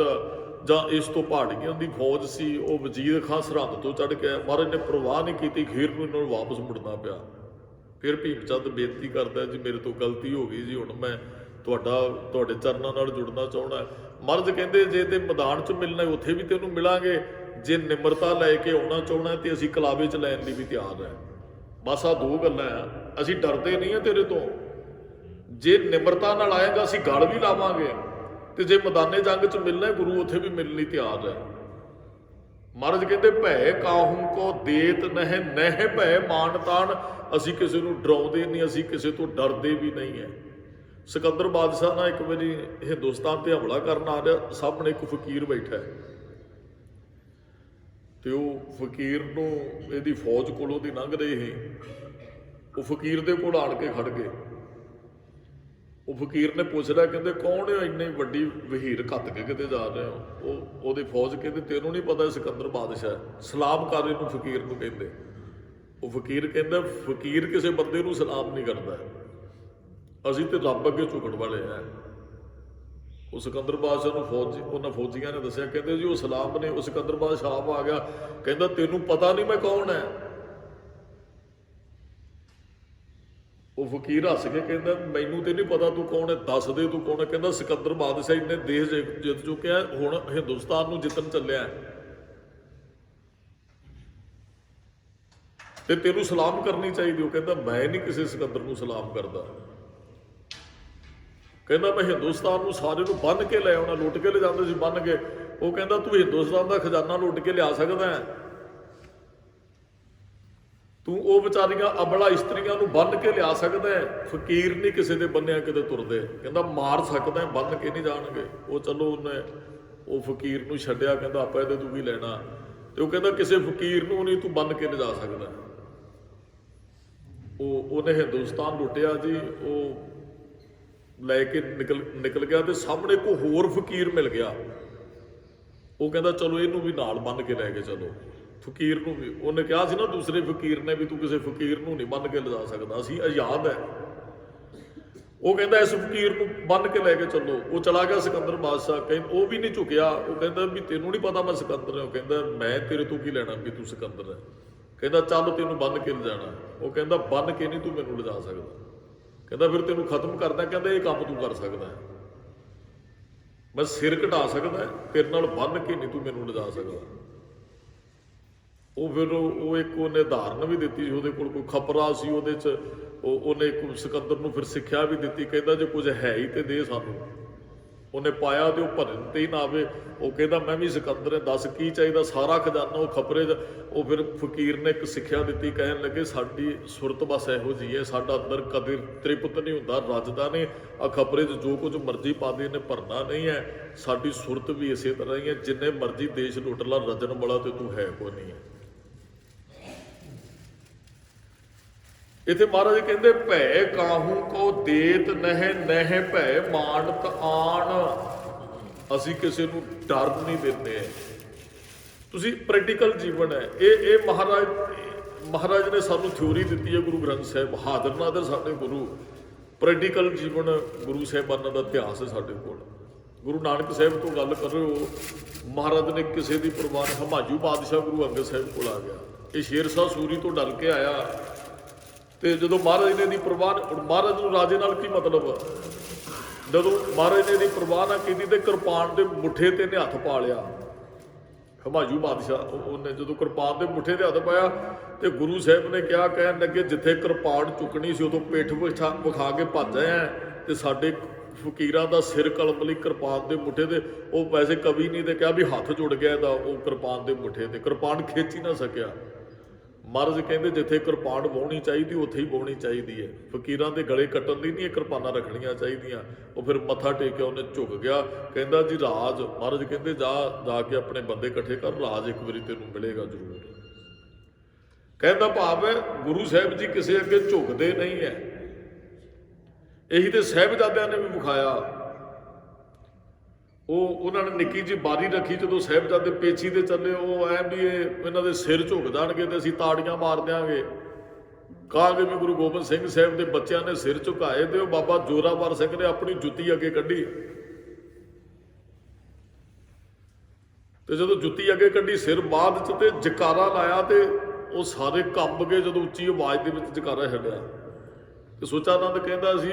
ਜਾਂ ਇਸ ਤੋਂ ਪਹਾੜੀਆਂ ਦੀ ਫੌਜ ਸੀ, ਉਹ ਵਜ਼ੀਰ ਖਾਂ ਸਰਹੰਦ ਤੋਂ ਚੜ੍ਹ ਕੇ ਆਇਆ। ਮਹਾਰਾਜ ਨੇ ਪ੍ਰਵਾਹ ਨਹੀਂ ਕੀਤੀ, ਖੀਰ ਨੂੰ ਇਹਨਾਂ ਨੂੰ ਵਾਪਸ ਮੁੜਨਾ ਪਿਆ। ਫਿਰ ਭੀਮ ਚੰਦ ਬੇਨਤੀ ਕਰਦਾ ਜੀ ਮੇਰੇ ਤੋਂ ਗਲਤੀ ਹੋ ਗਈ ਜੀ, ਹੁਣ ਮੈਂ ਤੁਹਾਡੇ ਚਰਨਾਂ ਨਾਲ ਜੁੜਨਾ ਚਾਹੁੰਦਾ। ਮਹਾਰਾਜ ਕਹਿੰਦੇ ਜੇ ਤੇ ਮੈਦਾਨ 'ਚ ਮਿਲਣਾ ਉੱਥੇ ਵੀ ਤੈਨੂੰ ਮਿਲਾਂਗੇ, ਜੇ ਨਿਮਰਤਾ ਲੈ ਕੇ ਆਉਣਾ ਚਾਹੁੰਦਾ ਤੇ ਅਸੀਂ ਕਲਾਵੇ 'ਚ ਲੈਣ ਲਈ ਵੀ ਤਿਆਰ ਹੈ। ਬਸ ਆਹ 2 ਗੱਲਾਂ ਆ, ਅਸੀਂ ਡਰਦੇ ਨਹੀਂ ਹਾਂ ਤੇਰੇ ਤੋਂ। ਜੇ ਨਿਮਰਤਾ ਨਾਲ ਆਏਗਾ ਅਸੀਂ ਗਲ ਵੀ ਲਾਵਾਂਗੇ, ਤੇ ਜੇ ਮੈਦਾਨੇ ਜੰਗ 'ਚ ਮਿਲਣਾ ਗੁਰੂ ਉੱਥੇ ਵੀ ਮਿਲਣ ਲਈ ਤਿਆਰ ਹੈ। ਮਹਾਰਾਜ ਕਹਿੰਦੇ ਭੈ ਕਾਹੂ ਕੋ ਦੇਤ ਨਹਿ ਭੈ ਮਾਨ ਤਾਨ। ਅਸੀਂ ਕਿਸੇ ਨੂੰ ਡਰਾਉਂਦੇ ਨਹੀਂ, ਅਸੀਂ ਕਿਸੇ ਤੋਂ ਡਰਦੇ ਵੀ ਨਹੀਂ ਹੈ। ਸਿਕੰਦਰ ਬਾਦਸ਼ਾਹ ਨਾਲ ਇੱਕ ਵਾਰੀ ਹਿੰਦੁਸਤਾਨ ਤੇ ਹਮਲਾ ਕਰਨ ਆ ਰਿਹਾ, ਸਾਹਮਣੇ ਇੱਕ ਫਕੀਰ ਬੈਠਾ ਹੈ, ਤੇ ਉਹ ਫਕੀਰ ਨੂੰ ਇਹਦੀ ਫੌਜ ਕੋਲੋਂ ਦੀ ਲੰਘ ਰਹੇ ਸੀ। ਉਹ ਫਕੀਰ ਦੇ ਕੋਲ ਆਣ ਕੇ ਖੜ ਗਏ। ਉਹ ਫਕੀਰ ਨੇ ਪੁੱਛ ਲਿਆ, ਕਹਿੰਦੇ ਕੌਣ ਹੈ ਇੰਨੀ ਵੱਡੀ ਵਹੀਰ ਘੱਤ ਕੇ ਕਿਤੇ ਜਾ ਰਹੇ ਹੋ? ਉਹਦੀ ਫੌਜ ਕਹਿੰਦੇ ਤੈਨੂੰ ਨਹੀਂ ਪਤਾ ਸਿਕੰਦਰ ਬਾਦਸ਼ਾਹ, ਸਲਾਮ ਕਰ ਇਹਨੂੰ ਫਕੀਰ ਨੂੰ ਕਹਿੰਦੇ। ਉਹ ਫਕੀਰ ਕਹਿੰਦਾ ਫਕੀਰ ਕਿਸੇ ਬੰਦੇ ਨੂੰ ਸਲਾਮ ਨਹੀਂ ਕਰਦਾ, ਅਸੀਂ ਤੇ ਰੱਬ ਅੱਗੇ ਝੁਕਣ ਵਾਲੇ ਆ। ਉਹ ਸਿਕੰਦਰ ਬਾਦਸ਼ਾਹ ਨੂੰ ਉਹਨਾਂ ਫੌਜੀਆਂ ਨੇ ਦੱਸਿਆ, ਕਹਿੰਦੇ ਜੀ ਉਹ ਸਲਾਮ ਨੇ। ਉਹ ਸਿਕੰਦਰ ਬਾਦਸ਼ਾਹ ਆਪ ਆ ਗਿਆ, ਕਹਿੰਦਾ ਤੈਨੂੰ ਪਤਾ ਨਹੀਂ ਮੈਂ ਕੌਣ ਹੈ? ਉਹ ਫਕੀਰ ਹੱਸ ਕੇ ਕਹਿੰਦਾ ਮੈਨੂੰ ਤੇ ਨਹੀਂ ਪਤਾ ਤੂੰ ਕੌਣ ਹੈ, ਦੱਸ ਦੇ ਤੂੰ ਕੌਣ ਹੈ। ਕਹਿੰਦਾ ਸਿਕੰਦਰ ਬਾਦਸ਼ਾਹ ਇੰਨੇ ਦੇਸ਼ ਜਿੱਤ ਚੁੱਕਿਆ, ਹੁਣ ਹਿੰਦੁਸਤਾਨ ਨੂੰ ਜਿੱਤਣ ਚੱਲਿਆ ਤੇ ਤੈਨੂੰ ਸਲਾਮ ਕਰਨੀ ਚਾਹੀਦੀ। ਉਹ ਕਹਿੰਦਾ ਮੈਂ ਨਹੀਂ ਕਿਸੇ ਸਿਕੰਦਰ ਨੂੰ ਸਲਾਮ ਕਰਦਾ। ਕਹਿੰਦਾ ਮੈਂ ਹਿੰਦੁਸਤਾਨ ਨੂੰ ਸਾਰੇ ਨੂੰ ਬੰਨ੍ਹ ਕੇ ਲੈ ਆਉਣਾ, ਲੁੱਟ ਕੇ ਲੈ ਜਾਂਦੇ ਸੀ ਬੰਨ੍ਹ ਕੇ। ਉਹ ਕਹਿੰਦਾ ਤੂੰ ਹਿੰਦੁਸਤਾਨ ਦਾ ਖਜ਼ਾਨਾ ਲੁੱਟ ਕੇ ਲਿਆ ਸਕਦਾ ਹੈ? ਤੂੰ ਉਹ ਵਿਚਾਰੀਆਂ ਅਬਲਾ ਇਸਤਰੀਆਂ ਨੂੰ ਬੰਨ੍ਹ ਕੇ ਲਿਆ ਸਕਦਾ ਹੈ? ਫਕੀਰ ਨਹੀਂ ਕਿਸੇ ਦੇ ਬੰਨਿਆ ਕਿਤੇ ਤੁਰਦੇ। ਕਹਿੰਦਾ ਮਾਰ ਸਕਦਾ, ਬੰਨ੍ਹ ਕੇ ਨਹੀਂ ਜਾਣਗੇ। ਉਹ ਚਲੋ ਉਹਨੇ ਉਹ ਫਕੀਰ ਨੂੰ ਛੱਡਿਆ, ਕਹਿੰਦਾ ਆਪਾਂ ਇਹਦੇ ਤੂੰ ਕੀ ਲੈਣਾ। ਤੇ ਉਹ ਕਹਿੰਦਾ ਕਿਸੇ ਫਕੀਰ ਨੂੰ ਨਹੀਂ ਤੂੰ ਬੰਨ੍ਹ ਕੇ ਲਿਜਾ ਸਕਦਾ। ਉਹਨੇ ਹਿੰਦੁਸਤਾਨ ਲੁੱਟਿਆ ਜੀ, ਉਹ ਲੈ ਕੇ ਨਿਕਲ ਗਿਆ ਤੇ ਸਾਹਮਣੇ ਕੋਈ ਹੋਰ ਫਕੀਰ ਮਿਲ ਗਿਆ। ਉਹ ਕਹਿੰਦਾ ਚਲੋ ਇਹਨੂੰ ਵੀ ਨਾਲ ਬੰਨ੍ਹ ਕੇ ਲੈ ਕੇ ਚਲੋ। ਫਕੀਰ ਨੂੰ ਵੀ ਉਹਨੇ ਕਿਹਾ ਸੀ ਨਾ ਦੂਸਰੇ ਫਕੀਰ ਨੇ ਵੀ ਤੂੰ ਕਿਸੇ ਫਕੀਰ ਨੂੰ ਨਹੀਂ ਬੰਨ੍ਹ ਕੇ ਲਿਜਾ ਸਕਦਾ, ਅਸੀਂ ਆਜ਼ਾਦ ਹੈ। ਉਹ ਕਹਿੰਦਾ ਇਸ ਫਕੀਰ ਨੂੰ ਬੰਨ੍ਹ ਕੇ ਲੈ ਕੇ ਚੱਲੋ। ਉਹ ਚਲਾ ਗਿਆ ਸਿਕੰਦਰ ਬਾਦਸ਼ਾਹ, ਕਹਿੰਦਾ ਉਹ ਵੀ ਨਹੀਂ ਝੁਕਿਆ। ਉਹ ਕਹਿੰਦਾ ਵੀ ਤੈਨੂੰ ਨਹੀਂ ਪਤਾ ਮੈਂ ਸਿਕੰਦਰ ਹਾਂ? ਉਹ ਕਹਿੰਦਾ ਮੈਂ ਤੇਰੇ ਤੋਂ ਕੀ ਲੈਣਾ ਵੀ ਤੂੰ ਸਿਕੰਦਰ ਹੈ। ਕਹਿੰਦਾ ਚੱਲ ਤੈਨੂੰ ਬੰਨ੍ਹ ਕੇ ਲਿਜਾਣਾ। ਉਹ ਕਹਿੰਦਾ ਬੰਨ੍ਹ ਕੇ ਨਹੀਂ ਤੂੰ ਮੈਨੂੰ ਲਿਜਾ ਸਕਦਾ। ਕਹਿੰਦਾ ਫਿਰ ਤੈਨੂੰ ਖਤਮ ਕਰਦਾ। ਕਹਿੰਦਾ ਇਹ ਕੰਮ ਤੂੰ ਕਰ ਸਕਦਾ, ਮੈਂ ਸਿਰ ਘਟਾ ਸਕਦਾ, ਤੇਰੇ ਨਾਲ ਬੰਨ੍ਹ ਕੇ ਨਹੀਂ ਤੂੰ ਮੈਨੂੰ ਲਿਜਾ ਸਕਦਾ। ਉਹ ਫਿਰ ਉਹ ਇੱਕ ਉਹਨੇ ਧਾਰਨ ਵੀ ਦਿੱਤੀ ਸੀ, ਉਹਦੇ ਕੋਲ ਕੋਈ ਖਪਰਾ ਸੀ, ਉਹਦੇ 'ਚ ਉਹਨੇ ਸਿਕੰਦਰ ਨੂੰ ਫਿਰ ਸਿੱਖਿਆ ਵੀ ਦਿੱਤੀ। ਕਹਿੰਦਾ ਜੇ ਕੁਝ ਹੈ ਹੀ ਤੇ ਦੇ ਸਾਨੂੰ। ਉਹਨੇ ਪਾਇਆ ਤੇ ਉਹ ਭਰਨ ਤੇ ਹੀ ਨਾ ਆਵੇ। ਉਹ ਕਹਿੰਦਾ ਮੈਂ ਵੀ ਸਿਕੰਦਰ ਹਾਂ, ਦੱਸ ਕੀ ਚਾਹੀਦਾ, ਸਾਰਾ ਖਜ਼ਾਨਾ ਉਹ ਖਪਰੇ ਉਹ ਫਿਰ ਫਕੀਰ ਨੇ ਇੱਕ ਸਿੱਖਿਆ ਦਿੱਤੀ, ਕਹਿਣ ਲੱਗੇ ਸਾਡੀ ਸੁਰਤ ਬਸ ਇਹੋ ਜਿਹੀ ਹੈ, ਸਾਡਾ ਅੰਦਰ ਕਦੇ ਤ੍ਰਿਪਤ ਨਹੀਂ ਹੁੰਦਾ, ਰੱਜਦਾ ਨਹੀਂ। ਆ ਖਪਰੇ 'ਚ ਜੋ ਕੁਝ ਮਰਜ਼ੀ ਪਾ ਦੇ ਇਹਨੇ ਭਰਨਾ ਨਹੀਂ ਹੈ। ਸਾਡੀ ਸੁਰਤ ਵੀ ਇਸੇ ਤਰ੍ਹਾਂ ਹੀ ਹੈ, ਜਿੰਨੇ ਮਰਜ਼ੀ ਦੇਸ਼ ਲੁੱਟ ਲਾ, ਰੱਜਣ ਵਾਲਾ ਤੇ ਤੂੰ ਹੈ ਕੋਈ ਨਹੀਂ ਹੈ। ਇੱਥੇ ਮਹਾਰਾਜ ਕਹਿੰਦੇ ਭੈ ਕਾਹੂ ਕੋ ਦੇਤ ਨਹਿ ਨਹਿ ਭੈ ਮਾਨਤ ਆਣ। ਅਸੀਂ ਕਿਸੇ ਨੂੰ ਡਰ ਨਹੀਂ ਦਿੰਦੇ। ਤੁਸੀਂ ਪ੍ਰੈਕਟੀਕਲ ਜੀਵਨ ਹੈ ਇਹ ਮਹਾਰਾਜ ਨੇ ਸਾਨੂੰ ਥਿਊਰੀ ਦਿੱਤੀ ਹੈ। ਗੁਰੂ ਗ੍ਰੰਥ ਸਾਹਿਬ ਹਾਜ਼ਰ ਨਾਜ਼ਰ ਸਾਡੇ ਗੁਰੂ, ਪ੍ਰੈਕਟੀਕਲ ਜੀਵਨ ਗੁਰੂ ਸਾਹਿਬਾਨਾਂ ਦਾ ਇਤਿਹਾਸ ਹੈ ਸਾਡੇ ਕੋਲ। ਗੁਰੂ ਨਾਨਕ ਸਾਹਿਬ ਤੋਂ ਗੱਲ ਕਰ ਰਹੇ ਹੋ, ਮਹਾਰਾਜ ਨੇ ਕਿਸੇ ਦੀ ਪਰਵਾਹ ਨਹੀਂ। ਹਮਾਯੂ ਬਾਦਸ਼ਾਹ ਗੁਰੂ ਅੰਗਦ ਸਾਹਿਬ ਕੋਲ ਆ ਗਿਆ, ਇਹ ਸ਼ੇਰਸ਼ਾਹ ਸੂਰੀ ਤੋਂ ਡਰ ਕੇ ਆਇਆ। ਤੇ ਜਦੋਂ ਮਹਾਰਾਜ ਨੇ ਦੀ ਪਰਵਾਹ, ਮਹਾਰਾਜ ਨੂੰ ਰਾਜੇ ਨਾਲ ਕੀ ਮਤਲਬ, ਜਦੋਂ ਮਹਾਰਾਜ ਨੇ ਦੀ ਪਰਵਾਹ ਨਾ ਕੀਤੀ ਤੇ ਕਿਰਪਾਨ ਦੇ ਮੁੱਠੇ ਤੇ ਨੇ ਹੱਥ ਪਾ ਲਿਆ। ਹਮਾਯੂ ਬਾਦਸ਼ਾਹ ਉਹਨੇ ਜਦੋਂ ਕਿਰਪਾਨ ਦੇ ਮੁੱਠੇ ਤੇ ਹੱਥ ਪਾਇਆ ਤੇ ਗੁਰੂ ਸਾਹਿਬ ਨੇ ਕਿਹਾ, ਕਹਿਣ ਲੱਗੇ ਜਿੱਥੇ ਕਿਰਪਾਨ ਚੁੱਕਣੀ ਸੀ ਉਦੋਂ ਪਿੱਠ ਵਿਖਾ ਕੇ ਭੱਜ ਆਇਆ ਤੇ ਸਾਡੇ ਫਕੀਰਾਂ ਦਾ ਸਿਰ ਕਲਮ ਲਈ ਕਿਰਪਾਨ ਦੇ ਮੁੱਠੇ ਤੇ। ਉਹ ਵੈਸੇ ਕਵੀ ਨਹੀਂ ਤੇ ਕਿਹਾ ਵੀ ਹੱਥ ਜੁੜ ਗਿਆ ਇਹਦਾ, ਉਹ ਕਿਰਪਾਨ ਦੇ ਮੁੱਠੇ ਤੇ ਕਿਰਪਾਨ ਖਿੱਚ ਹੀ ਨਾ ਸਕਿਆ। ਮਹਾਰਾਜ ਕਹਿੰਦੇ ਜਿੱਥੇ ਕਿਰਪਾਨ ਵਾਹੁਣੀ ਚਾਹੀਦੀ ਉੱਥੇ ਹੀ ਵਾਹੁਣੀ ਚਾਹੀਦੀ ਹੈ। ਫਕੀਰਾਂ ਦੇ ਗਲੇ ਕੱਟਣ ਲਈ ਨਹੀਂ ਇਹ ਕਿਰਪਾਨਾਂ ਰੱਖਣੀਆਂ ਚਾਹੀਦੀਆਂ। ਉਹ ਫਿਰ ਮੱਥਾ ਟੇਕਿਆ, ਉਹਨੇ ਝੁਕ ਗਿਆ, ਕਹਿੰਦਾ ਜੀ ਰਾਜ, ਮਹਾਰਾਜ ਕਹਿੰਦੇ ਜਾ ਕੇ ਆਪਣੇ ਬੰਦੇ ਇਕੱਠੇ ਕਰ, ਰਾਜ ਇੱਕ ਵਾਰੀ ਤੈਨੂੰ ਮਿਲੇਗਾ ਜ਼ਰੂਰ। ਕਹਿੰਦਾ ਭਾਵ ਹੈ ਗੁਰੂ ਸਾਹਿਬ ਜੀ ਕਿਸੇ ਅੱਗੇ ਝੁਕਦੇ ਨਹੀਂ ਹੈ। ਇਹੀ ਤੇ ਸਾਹਿਬਜ਼ਾਦਿਆਂ ਨੇ ਵੀ ਵਿਖਾਇਆ। ਉਹਨਾਂ ਨੇ ਨਿੱਕੀ ਜਿਹੀ ਬਾਰੀ ਰੱਖੀ, ਜਦੋਂ ਸਾਹਿਬਜ਼ਾਦੇ ਪੇਛੀ ਤੇ ਚੱਲੇ, ਉਹ ਐ ਵੀ ਇਹਨਾਂ ਦੇ ਸਿਰ ਝੁਕ ਜਾਣਗੇ ਤੇ ਅਸੀਂ ਤਾੜੀਆਂ ਮਾਰ ਦਿਆਂਗੇ। ਕਹਾਂਗੇ ਵੀ ਗੁਰੂ ਗੋਬਿੰਦ ਸਿੰਘ ਸਾਹਿਬ ਦੇ ਬੱਚਿਆਂ ਨੇ ਸਿਰ ਝੁਕਾਏ ਤੇ ਉਹ ਬਾਬਾ ਜੋਰਾਵਰ ਸਿੰਘ ਨੇ ਆਪਣੀ ਜੁੱਤੀ ਅੱਗੇ ਕੱਢੀ, ਤੇ ਜਦੋਂ ਜੁੱਤੀ ਅੱਗੇ ਕੱਢੀ ਸਿਰ ਬਾਅਦ ਚ ਤੇ ਜਕਾਰਾ ਲਾਇਆ ਤੇ ਉਹ ਸਾਰੇ ਕੰਬ ਗਏ ਜਦੋਂ ਉੱਚੀ ਆਵਾਜ਼ ਦੇ ਵਿੱਚ ਜਕਾਰਾ ਛੱਡਿਆ। ਤੇ ਸੁਚਾਨੰਦ ਕਹਿੰਦਾ ਸੀ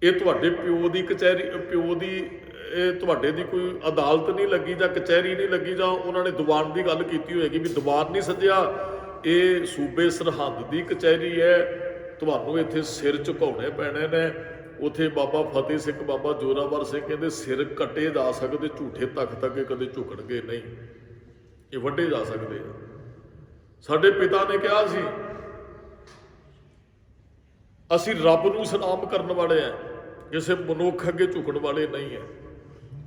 ਇਹ ਤੁਹਾਡੇ ਪਿਓ ਦੀ ਕਚਹਿਰੀ, ਪਿਓ ਦੀ ਇਹ ਤੁਹਾਡੇ ਦੀ ਕੋਈ ਅਦਾਲਤ ਨਹੀਂ ਲੱਗੀ ਜਾਂ ਕਚਹਿਰੀ ਨਹੀਂ ਲੱਗੀ, ਜਾਂ ਉਹਨਾਂ ਨੇ ਦੀਵਾਨ ਦੀ ਗੱਲ ਕੀਤੀ ਹੋਏਗੀ ਵੀ ਦੀਵਾਨ ਨਹੀਂ ਸੱਜਿਆ, ਇਹ ਸੂਬੇ ਸਰਹੰਦ ਦੀ ਕਚਹਿਰੀ ਹੈ, ਤੁਹਾਨੂੰ ਇੱਥੇ ਸਿਰ ਝੁਕਾਉਣੇ ਪੈਣੇ ਨੇ। ਉੱਥੇ ਬਾਬਾ ਫਤਿਹ ਸਿੰਘ, ਬਾਬਾ ਜੋਰਾਵਰ ਸਿੰਘ ਕਹਿੰਦੇ ਸਿਰ ਕੱਟੇ ਜਾ ਸਕਦੇ, ਝੂਠੇ ਤਖਤ ਅੱਗੇ ਕਦੇ ਝੁਕਣਗੇ ਨਹੀਂ, ਇਹ ਵੱਢੇ ਜਾ ਸਕਦੇ ਆ। ਸਾਡੇ ਪਿਤਾ ਨੇ ਕਿਹਾ ਸੀ ਅਸੀਂ ਰੱਬ ਨੂੰ ਸਲਾਮ ਕਰਨ ਵਾਲੇ ਆ, ਕਿਸੇ ਮਨੁੱਖ ਅੱਗੇ ਝੁਕਣ ਵਾਲੇ ਨਹੀਂ ਹੈ।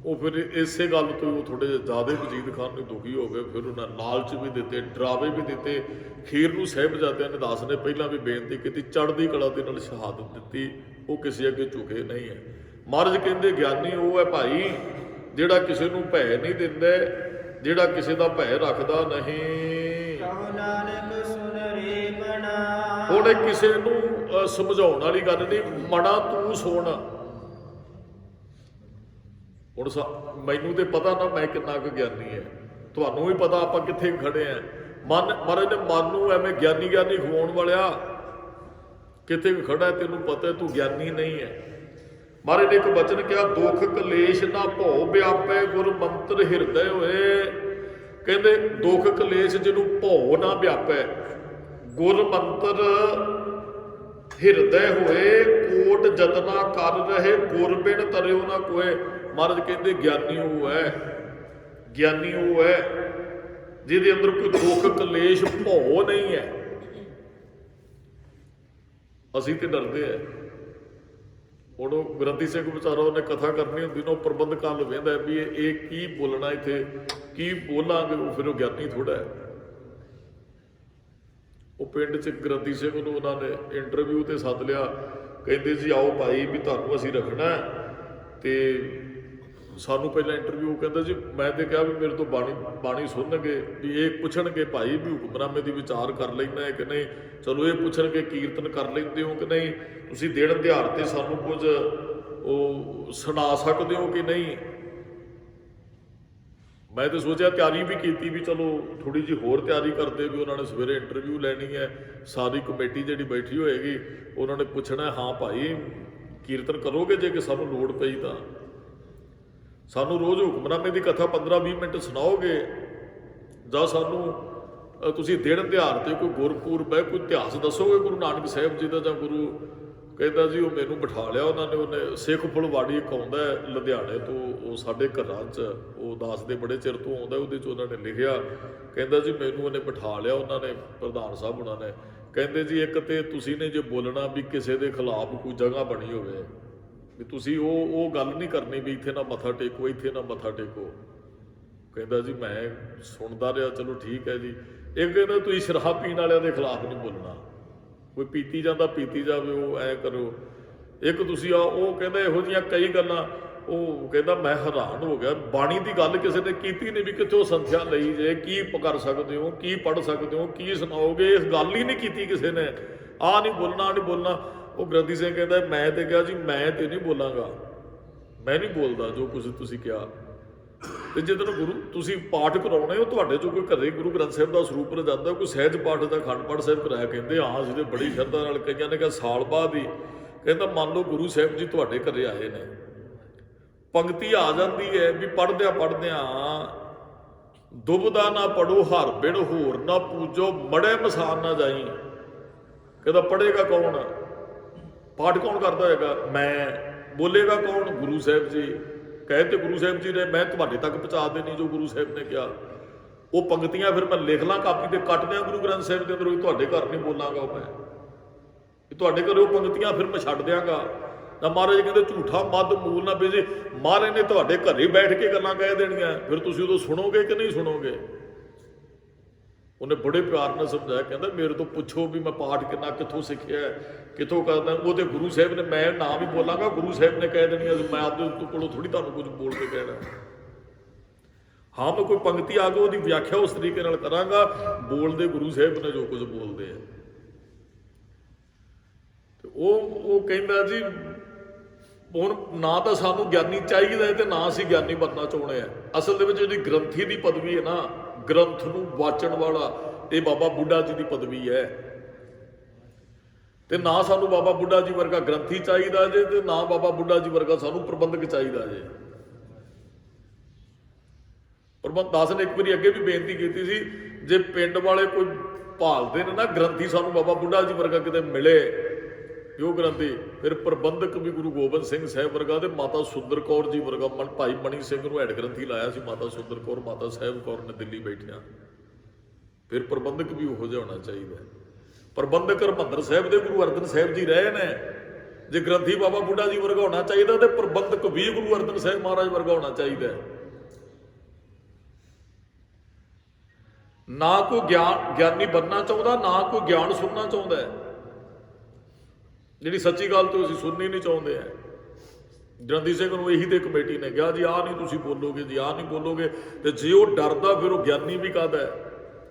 ਉਹ ਫਿਰ ਇਸੇ ਗੱਲ ਤੋਂ ਉਹ ਥੋੜੇ ਜਿਹੇ ਜ਼ਿਆਦਾ ਵਜੀਦ ਖਾਨ ਨੂੰ ਦੁਖੀ ਹੋ ਗਏ। ਫਿਰ ਉਹਨਾਂ ਲਾਲਚ ਵੀ ਦਿੱਤੇ, ਡਰਾਵੇ ਵੀ ਦਿੱਤੇ। ਖੀਰ ਨੂੰ ਸਾਹਿਬਜ਼ਾਦਿਆਂ ਨੇ ਦਾਸ ਨੇ ਪਹਿਲਾਂ ਵੀ ਬੇਨਤੀ ਕੀਤੀ, ਚੜ੍ਹਦੀ ਕਲਾ ਦੇ ਨਾਲ ਸ਼ਹਾਦਤ ਦਿੱਤੀ, ਉਹ ਕਿਸੇ ਅੱਗੇ ਝੁਕੇ ਨਹੀਂ ਹੈ। ਮਹਾਰਾਜ ਕਹਿੰਦੇ ਗਿਆਨੀ ਉਹ ਹੈ ਭਾਈ ਜਿਹੜਾ ਕਿਸੇ ਨੂੰ ਭੈ ਨਹੀਂ ਦਿੰਦਾ, ਜਿਹੜਾ ਕਿਸੇ ਦਾ ਭੈ ਰੱਖਦਾ ਨਹੀਂ। ਉਹਨੇ ਕਿਸੇ ਨੂੰ ਸਮਝਾਉਣ ਵਾਲੀ ਗੱਲ ਨਹੀਂ, ਮਣਾ ਤੂੰ ਸੁਣ। ਹੁਣ ਮੈਨੂੰ ਤੇ ਪਤਾ ਨਾ ਮੈਂ ਕਿੰਨਾ ਕੁ ਗਿਆਨੀ ਹੈ, ਤੁਹਾਨੂੰ ਵੀ ਪਤਾ ਆਪਾਂ ਕਿੱਥੇ ਖੜੇ ਆ। ਮਹਾਰਾਜ ਨੇ ਮਨ ਨੂੰ ਐਵੇਂ ਗਿਆਨੀ ਖਵਾਉਣ ਵਾਲਿਆ ਕਿੱਥੇ ਵੀ ਖੜਾ, ਤੈਨੂੰ ਪਤਾ ਤੂੰ ਗਿਆਨੀ ਨਹੀਂ ਹੈ। ਮਹਾਰਾਜ ਨੇ ਇੱਕ ਬਚਨ ਕਿਹਾ, ਦੁੱਖ ਕਲੇਸ਼ ਨਾ ਭਉ ਵਿਆਪੈ ਗੁਰ ਮੰਤਰ ਹਿਰਦੈ ਹੋਏ। ਕਹਿੰਦੇ ਦੁੱਖ ਕਲੇਸ਼ ਜਿਹਨੂੰ ਭਉ ਨਾ ਵਿਆਪੈ, ਗੁਰ ਮੰਤਰ ਹਿਰਦੈ ਹੋਏ, ਕੋਟ ਜਤਨਾ ਕਰ ਰਹੇ, ਗੁਰ ਬਿਨ ਤਰਿਓ ਨਾ ਕੋਏ। ਮਹਾਰਾਜ ਕਹਿੰਦੇ ਗਿਆਨੀ ਉਹ ਹੈ, ਗਿਆਨੀ ਉਹ ਹੈ ਜਿਹਦੇ ਅੰਦਰ ਕੋਈ ਦੁੱਖ ਕਲੇਸ਼ ਭਉ ਨਹੀਂ ਹੈ। ਅਸੀਂ ਤੇ ਡਰਦੇ ਆ। ਹੁਣ ਉਹ ਗ੍ਰੰਥੀ ਸਿੰਘ ਵਿਚਾਰਾ ਉਹਨੇ ਕਥਾ ਕਰਨੀ ਹੁੰਦੀ ਨਾ, ਉਹ ਪ੍ਰਬੰਧਕਾਂ ਨੂੰ ਵੇਂਦਾ ਵੀ ਇਹ ਕੀ ਬੋਲਣਾ, ਇੱਥੇ ਕੀ ਬੋਲਾਂਗੇ। ਉਹ ਫਿਰ ਉਹ ਗਿਆਨੀ ਥੋੜਾ ਹੈ। ਉਹ ਪਿੰਡ 'ਚ ਗ੍ਰੰਥੀ ਸਿੰਘ ਨੂੰ ਉਹਨਾਂ ਨੇ ਇੰਟਰਵਿਊ ਤੇ ਸੱਦ ਲਿਆ, ਕਹਿੰਦੇ ਜੀ ਆਓ ਭਾਈ ਵੀ ਤੁਹਾਨੂੰ ਅਸੀਂ ਰੱਖਣਾ ਤੇ ਸਾਨੂੰ ਪਹਿਲਾਂ ਇੰਟਰਵਿਊ। ਕਹਿੰਦਾ ਜੀ ਮੈਂ ਤੇ ਕਿਹਾ ਵੀ ਮੇਰੇ ਤੋਂ ਬਾਣੀ ਸੁਣਨਗੇ, ਵੀ ਇਹ ਪੁੱਛਣਗੇ ਭਾਈ ਵੀ ਹੁਕਮਨਾਮੇ ਦੀ ਵਿਚਾਰ ਕਰ ਲੈਂਦਾ ਹੈ ਕਿ ਨਹੀਂ, ਚਲੋ ਇਹ ਪੁੱਛਣਗੇ ਕੀਰਤਨ ਕਰ ਲੈਂਦੇ ਹੋ ਕਿ ਨਹੀਂ, ਤੁਸੀਂ ਦਿਨ ਦਿਹਾੜ ਤੇ ਸਾਨੂੰ ਕੁਝ ਉਹ ਸੁਣਾ ਸਕਦੇ ਹੋ ਕਿ ਨਹੀਂ। ਮੈਂ ਤਾਂ ਸੋਚਿਆ ਤਿਆਰੀ ਵੀ ਕੀਤੀ ਵੀ ਚਲੋ ਥੋੜ੍ਹੀ ਜਿਹੀ ਹੋਰ ਤਿਆਰੀ ਕਰਦੇ, ਵੀ ਉਹਨਾਂ ਨੇ ਸਵੇਰੇ ਇੰਟਰਵਿਊ ਲੈਣੀ ਹੈ, ਸਾਰੀ ਕਮੇਟੀ ਜਿਹੜੀ ਬੈਠੀ ਹੋਏਗੀ ਉਹਨਾਂ ਨੇ ਪੁੱਛਣਾ ਹਾਂ ਭਾਈ ਕੀਰਤਨ ਕਰੋਗੇ ਜੇ ਕਿ ਸਾਨੂੰ ਲੋੜ ਪਈ ਤਾਂ, ਸਾਨੂੰ ਰੋਜ਼ ਹੁਕਮਨਾਮੇ ਦੀ ਕਥਾ 15-20 ਮਿੰਟ ਸੁਣਾਓਗੇ, ਜਾਂ ਸਾਨੂੰ ਤੁਸੀਂ ਦਿਨ ਦਿਹਾੜ ਤੇ ਕੋਈ ਗੁਰਪੁਰਬ ਹੈ ਕੋਈ ਇਤਿਹਾਸ ਦੱਸੋਗੇ ਗੁਰੂ ਨਾਨਕ ਸਾਹਿਬ ਜੀ ਦਾ ਜਾਂ ਗੁਰੂ ਕਹਿੰਦਾ ਜੀ ਉਹ ਮੈਨੂੰ ਬਿਠਾ ਲਿਆ ਉਹਨਾਂ ਨੇ, ਉਹਨੇ ਸਿੱਖ ਫੁਲਵਾੜੀ ਇੱਕ ਆਉਂਦਾ ਹੈ ਲੁਧਿਆਣੇ ਤੋਂ, ਉਹ ਸਾਡੇ ਘਰਾਂ 'ਚ ਉਹ ਦੱਸਦੇ ਬੜੇ ਚਿਰ ਤੋਂ ਆਉਂਦਾ, ਉਹਦੇ 'ਚ ਉਹਨਾਂ ਨੇ ਲਿਖਿਆ, ਕਹਿੰਦਾ ਜੀ ਮੈਨੂੰ ਉਹਨੇ ਬਿਠਾ ਲਿਆ ਉਹਨਾਂ ਨੇ, ਪ੍ਰਧਾਨ ਸਾਹਿਬ ਉਹਨਾਂ ਨੇ, ਕਹਿੰਦੇ ਜੀ ਇੱਕ ਤੇ ਤੁਸੀਂ ਨੇ ਜੇ ਬੋਲਣਾ ਵੀ ਕਿਸੇ ਦੇ ਖਿਲਾਫ ਕੋਈ ਜਗ੍ਹਾ ਬਣੀ ਹੋਵੇ, ਵੀ ਤੁਸੀਂ ਉਹ ਗੱਲ ਨਹੀਂ ਕਰਨੀ ਵੀ ਇੱਥੇ ਨਾ ਮੱਥਾ ਟੇਕੋ, ਇੱਥੇ ਨਾ ਮੱਥਾ ਟੇਕੋ। ਕਹਿੰਦਾ ਜੀ ਮੈਂ ਸੁਣਦਾ ਰਿਹਾ, ਚਲੋ ਠੀਕ ਹੈ ਜੀ। ਇੱਕ ਕਹਿੰਦਾ ਤੁਸੀਂ ਸ਼ਰਾਬ ਪੀਣ ਵਾਲਿਆਂ ਦੇ ਖਿਲਾਫ ਨਹੀਂ ਬੋਲਣਾ, ਕੋਈ ਪੀਤੀ ਜਾਂਦਾ ਪੀਤੀ ਜਾਵੇ, ਉਹ ਐ ਕਰੋ। ਇੱਕ ਤੁਸੀਂ ਉਹ ਕਹਿੰਦਾ ਇਹੋ ਜਿਹੀਆਂ ਕਈ ਗੱਲਾਂ, ਉਹ ਕਹਿੰਦਾ ਮੈਂ ਹੈਰਾਨ ਹੋ ਗਿਆ, ਬਾਣੀ ਦੀ ਗੱਲ ਕਿਸੇ ਨੇ ਕੀਤੀ ਨਹੀਂ ਵੀ ਕਿੱਥੋਂ ਸੰਥਿਆ ਲਈ ਜੇ, ਕੀ ਕਰ ਸਕਦੇ ਹੋ, ਕੀ ਪੜ੍ਹ ਸਕਦੇ ਹੋ, ਕੀ ਸੁਣਾਓਗੇ, ਇਸ ਗੱਲ ਹੀ ਨਹੀਂ ਕੀਤੀ ਕਿਸੇ ਨੇ, ਆਹ ਨਹੀਂ ਬੋਲਣਾ, ਆਹ ਨਹੀਂ ਬੋਲਣਾ। ਉਹ ਗ੍ਰੰਥੀ ਸਿੰਘ ਕਹਿੰਦਾ ਮੈਂ ਤੇ ਕਿਹਾ ਜੀ ਮੈਂ ਤੇ ਨਹੀਂ ਬੋਲਾਂਗਾ, ਮੈਂ ਨਹੀਂ ਬੋਲਦਾ ਜੋ ਕੁਝ ਤੁਸੀਂ ਕਿਹਾ। ਤੇ ਜਦੋਂ ਗੁਰੂ ਤੁਸੀਂ ਪਾਠ ਕਰਾਉਣੇ ਹੋ, ਤੁਹਾਡੇ ਚੋਂ ਕੋਈ ਘਰੇ ਗੁਰੂ ਗ੍ਰੰਥ ਸਾਹਿਬ ਦਾ ਸਰੂਪ ਰਜਾਂਦਾ, ਕੋਈ ਸਹਿਜ ਪਾਠ ਦਾ ਅਖੰਡ ਪਾਠ ਸਾਹਿਬ ਕਰਾਇਆ, ਕਹਿੰਦੇ ਹਾਂ ਅਸੀਂ ਤੇ ਬੜੀ ਸ਼ਰਧਾ ਨਾਲ, ਕਈਆਂ ਨੇ ਕਿਹਾ ਸਾਲ ਬਾਅਦ ਹੀ। ਕਹਿੰਦਾ ਮੰਨ ਲਓ ਗੁਰੂ ਸਾਹਿਬ ਜੀ ਤੁਹਾਡੇ ਘਰੇ ਆਏ ਨੇ, ਪੰਕਤੀ ਆ ਜਾਂਦੀ ਹੈ ਵੀ ਪੜ੍ਹਦਿਆਂ ਦੁਬਦਾ ਨਾ ਪੜੋ ਹਰ ਬਿੜ ਹੋਰ ਨਾ ਪੂਜੋ, ਮੜੇ ਮਸਾਨ ਨਾ ਜਾਈ। ਕਹਿੰਦਾ ਪੜ੍ਹੇਗਾ ਕੌਣ, ਪਾਠ ਕੌਣ ਕਰਦਾ ਹੋਏਗਾ, ਮੈਂ। ਬੋਲੇਗਾ ਕੌਣ, ਗੁਰੂ ਸਾਹਿਬ ਜੀ। ਕਹੇ ਤੇ ਗੁਰੂ ਸਾਹਿਬ ਜੀ ਨੇ ਮੈਂ ਤੁਹਾਡੇ ਤੱਕ ਪਹੁੰਚਾ ਦੇਣੀ ਜੋ ਗੁਰੂ ਸਾਹਿਬ ਨੇ ਕਿਹਾ। ਉਹ ਪੰਕਤੀਆਂ ਫਿਰ ਮੈਂ ਲਿਖ ਲਾਂ ਕਾਪੀ ਤੇ, ਕੱਟ ਦਿਆਂ ਗੁਰੂ ਗ੍ਰੰਥ ਸਾਹਿਬ ਦੇ ਅੰਦਰੋਂ, ਤੁਹਾਡੇ ਘਰ ਨਹੀਂ ਬੋਲਾਂਗਾ ਮੈਂ, ਤੁਹਾਡੇ ਘਰੇ ਉਹ ਪੰਕਤੀਆਂ ਫਿਰ ਮੈਂ ਛੱਡ ਦਿਆਂਗਾ। ਤਾਂ ਮਹਾਰਾਜ ਕਹਿੰਦੇ ਝੂਠਾ ਮੱਧ ਮੂਲ ਨਾ ਬੀਜੇ, ਮਹਾਰਾਜ ਨੇ ਤੁਹਾਡੇ ਘਰੇ ਬੈਠ ਕੇ ਗੱਲਾਂ ਕਹਿ ਦੇਣੀਆਂ, ਫਿਰ ਤੁਸੀਂ ਉਦੋਂ ਸੁਣੋਗੇ ਕਿ ਨਹੀਂ ਸੁਣੋਗੇ। ਉਹਨੇ ਬੜੇ ਪਿਆਰ ਨਾਲ ਸਮਝਾਇਆ, ਕਹਿੰਦਾ ਮੇਰੇ ਤੋਂ ਪੁੱਛੋ ਵੀ ਮੈਂ ਪਾਠ ਕਿੰਨਾ ਕਿੱਥੋਂ ਸਿੱਖਿਆ, ਕਿੱਥੋਂ ਕਰਦਾ। ਉਹ ਤੇ ਗੁਰੂ ਸਾਹਿਬ ਨੇ, ਮੈਂ ਨਾ ਵੀ ਬੋਲਾਂਗਾ ਗੁਰੂ ਸਾਹਿਬ ਨੇ ਕਹਿ ਦੇਣੀ, ਮੈਂ ਆਪਦੇ ਕੋਲੋਂ ਥੋੜੀ ਤੁਹਾਨੂੰ ਕੁਝ ਬੋਲ ਕੇ ਕਹਿਣਾ। ਹਾਂ ਮੈਂ ਕੋਈ ਪੰਕਤੀ ਆ ਗਈ ਉਹਦੀ ਵਿਆਖਿਆ ਉਸ ਤਰੀਕੇ ਨਾਲ ਕਰਾਂਗਾ, ਬੋਲਦੇ ਗੁਰੂ ਸਾਹਿਬ ਨੇ ਜੋ ਕੁਝ ਬੋਲਦੇ ਆ। ਤੇ ਉਹ ਕਹਿੰਦਾ ਜੀ ਹੁਣ ਨਾ ਤਾਂ ਸਾਨੂੰ ਗਿਆਨੀ ਚਾਹੀਦਾ ਹੈ ਤੇ ਨਾ ਅਸੀਂ ਗਿਆਨੀ ਬਣਨਾ ਚਾਹੁੰਦੇ ਆ। ਅਸਲ ਦੇ ਵਿੱਚ ਜਿਹੜੀ ਗ੍ਰੰਥੀ ਦੀ ਪਦਵੀ ਹੈ ਨਾ, ਗ੍ਰੰਥ ਨੂੰ ਵਾਚਣ ਵਾਲਾ, ਇਹ ਬਾਬਾ ਬੁੱਢਾ ਜੀ ਦੀ ਪਦਵੀ ਹੈ। ਤੇ ਨਾ ਸਾਨੂੰ ਬਾਬਾ ਬੁੱਢਾ ਜੀ ਵਰਗਾ ਗ੍ਰੰਥੀ ਚਾਹੀਦਾ ਜੇ, ਤੇ ਨਾ ਬਾਬਾ ਬੁੱਢਾ ਜੀ ਵਰਗਾ ਸਾਨੂੰ ਪ੍ਰਬੰਧਕ ਚਾਹੀਦਾ ਜੇ। ਪ੍ਰਬੰਧ ਦਾਸ ਨੇ ਇੱਕ ਵਾਰੀ ਅੱਗੇ ਵੀ ਬੇਨਤੀ ਕੀਤੀ ਸੀ, ਜੇ ਪਿੰਡ ਵਾਲੇ ਕੋਈ ਭਾਲਦੇ ਨੇ ਨਾ ਗ੍ਰੰਥੀ, ਸਾਨੂੰ ਬਾਬਾ ਬੁੱਢਾ ਜੀ ਵਰਗਾ ਕਿਤੇ ਮਿਲੇ ਉਹ ਗ੍ਰੰਥੀ, ਫਿਰ ਪ੍ਰਬੰਧਕ ਵੀ ਗੁਰੂ ਗੋਬਿੰਦ ਸਿੰਘ ਸਾਹਿਬ ਵਰਗਾ ਤੇ ਮਾਤਾ ਸੁੰਦਰ ਕੌਰ ਜੀ ਵਰਗਾ। ਭਾਈ ਮਣੀ ਸਿੰਘ ਨੂੰ ਹੈਡ ਗ੍ਰੰਥੀ ਲਾਇਆ ਸੀ, ਮਾਤਾ ਸੁੰਦਰ ਕੌਰ, ਮਾਤਾ ਸਾਹਿਬ ਕੌਰ ਨੇ ਦਿੱਲੀ ਬੈਠਿਆ। ਫਿਰ ਪ੍ਰਬੰਧਕ ਵੀ ਉਹੋ ਜਿਹਾ ਹੋਣਾ ਚਾਹੀਦਾ। ਪ੍ਰਬੰਧਕ ਹਰਿਮੰਦਰ ਸਾਹਿਬ ਦੇ ਗੁਰੂ ਅਰਜਨ ਸਾਹਿਬ ਜੀ ਰਹੇ ਨੇ। ਜੇ ਗ੍ਰੰਥੀ ਬਾਬਾ ਬੁੱਢਾ ਜੀ ਵਰਗਾ ਹੋਣਾ ਚਾਹੀਦਾ ਤੇ ਪ੍ਰਬੰਧਕ ਵੀ ਗੁਰੂ ਅਰਜਨ ਸਾਹਿਬ ਮਹਾਰਾਜ ਵਰਗਾ ਹੋਣਾ ਚਾਹੀਦਾ। ਨਾ ਕੋਈ ਗਿਆਨੀ ਬਣਨਾ ਚਾਹੁੰਦਾ, ਨਾ ਕੋਈ ਗਿਆਨ ਸੁਣਨਾ ਚਾਹੁੰਦਾ ਹੈ। ਜਿਹੜੀ ਸੱਚੀ ਗੱਲ ਤੋਂ ਅਸੀਂ ਸੁਣਨੀ ਨਹੀਂ ਚਾਹੁੰਦੇ ਆ। ਗ੍ਰੰਥੀ ਸਿੰਘ ਨੂੰ ਇਹੀ ਤੇ ਕਮੇਟੀ ਨੇ ਕਿਹਾ ਜੀ ਆਹ ਨਹੀਂ ਤੁਸੀਂ ਬੋਲੋਗੇ, ਜੀ ਆਹ ਨਹੀਂ ਬੋਲੋਗੇ। ਤੇ ਜੇ ਉਹ ਡਰਦਾ ਫਿਰ ਉਹ ਗਿਆਨੀ ਵੀ ਕਾਹਦਾ ਹੈ।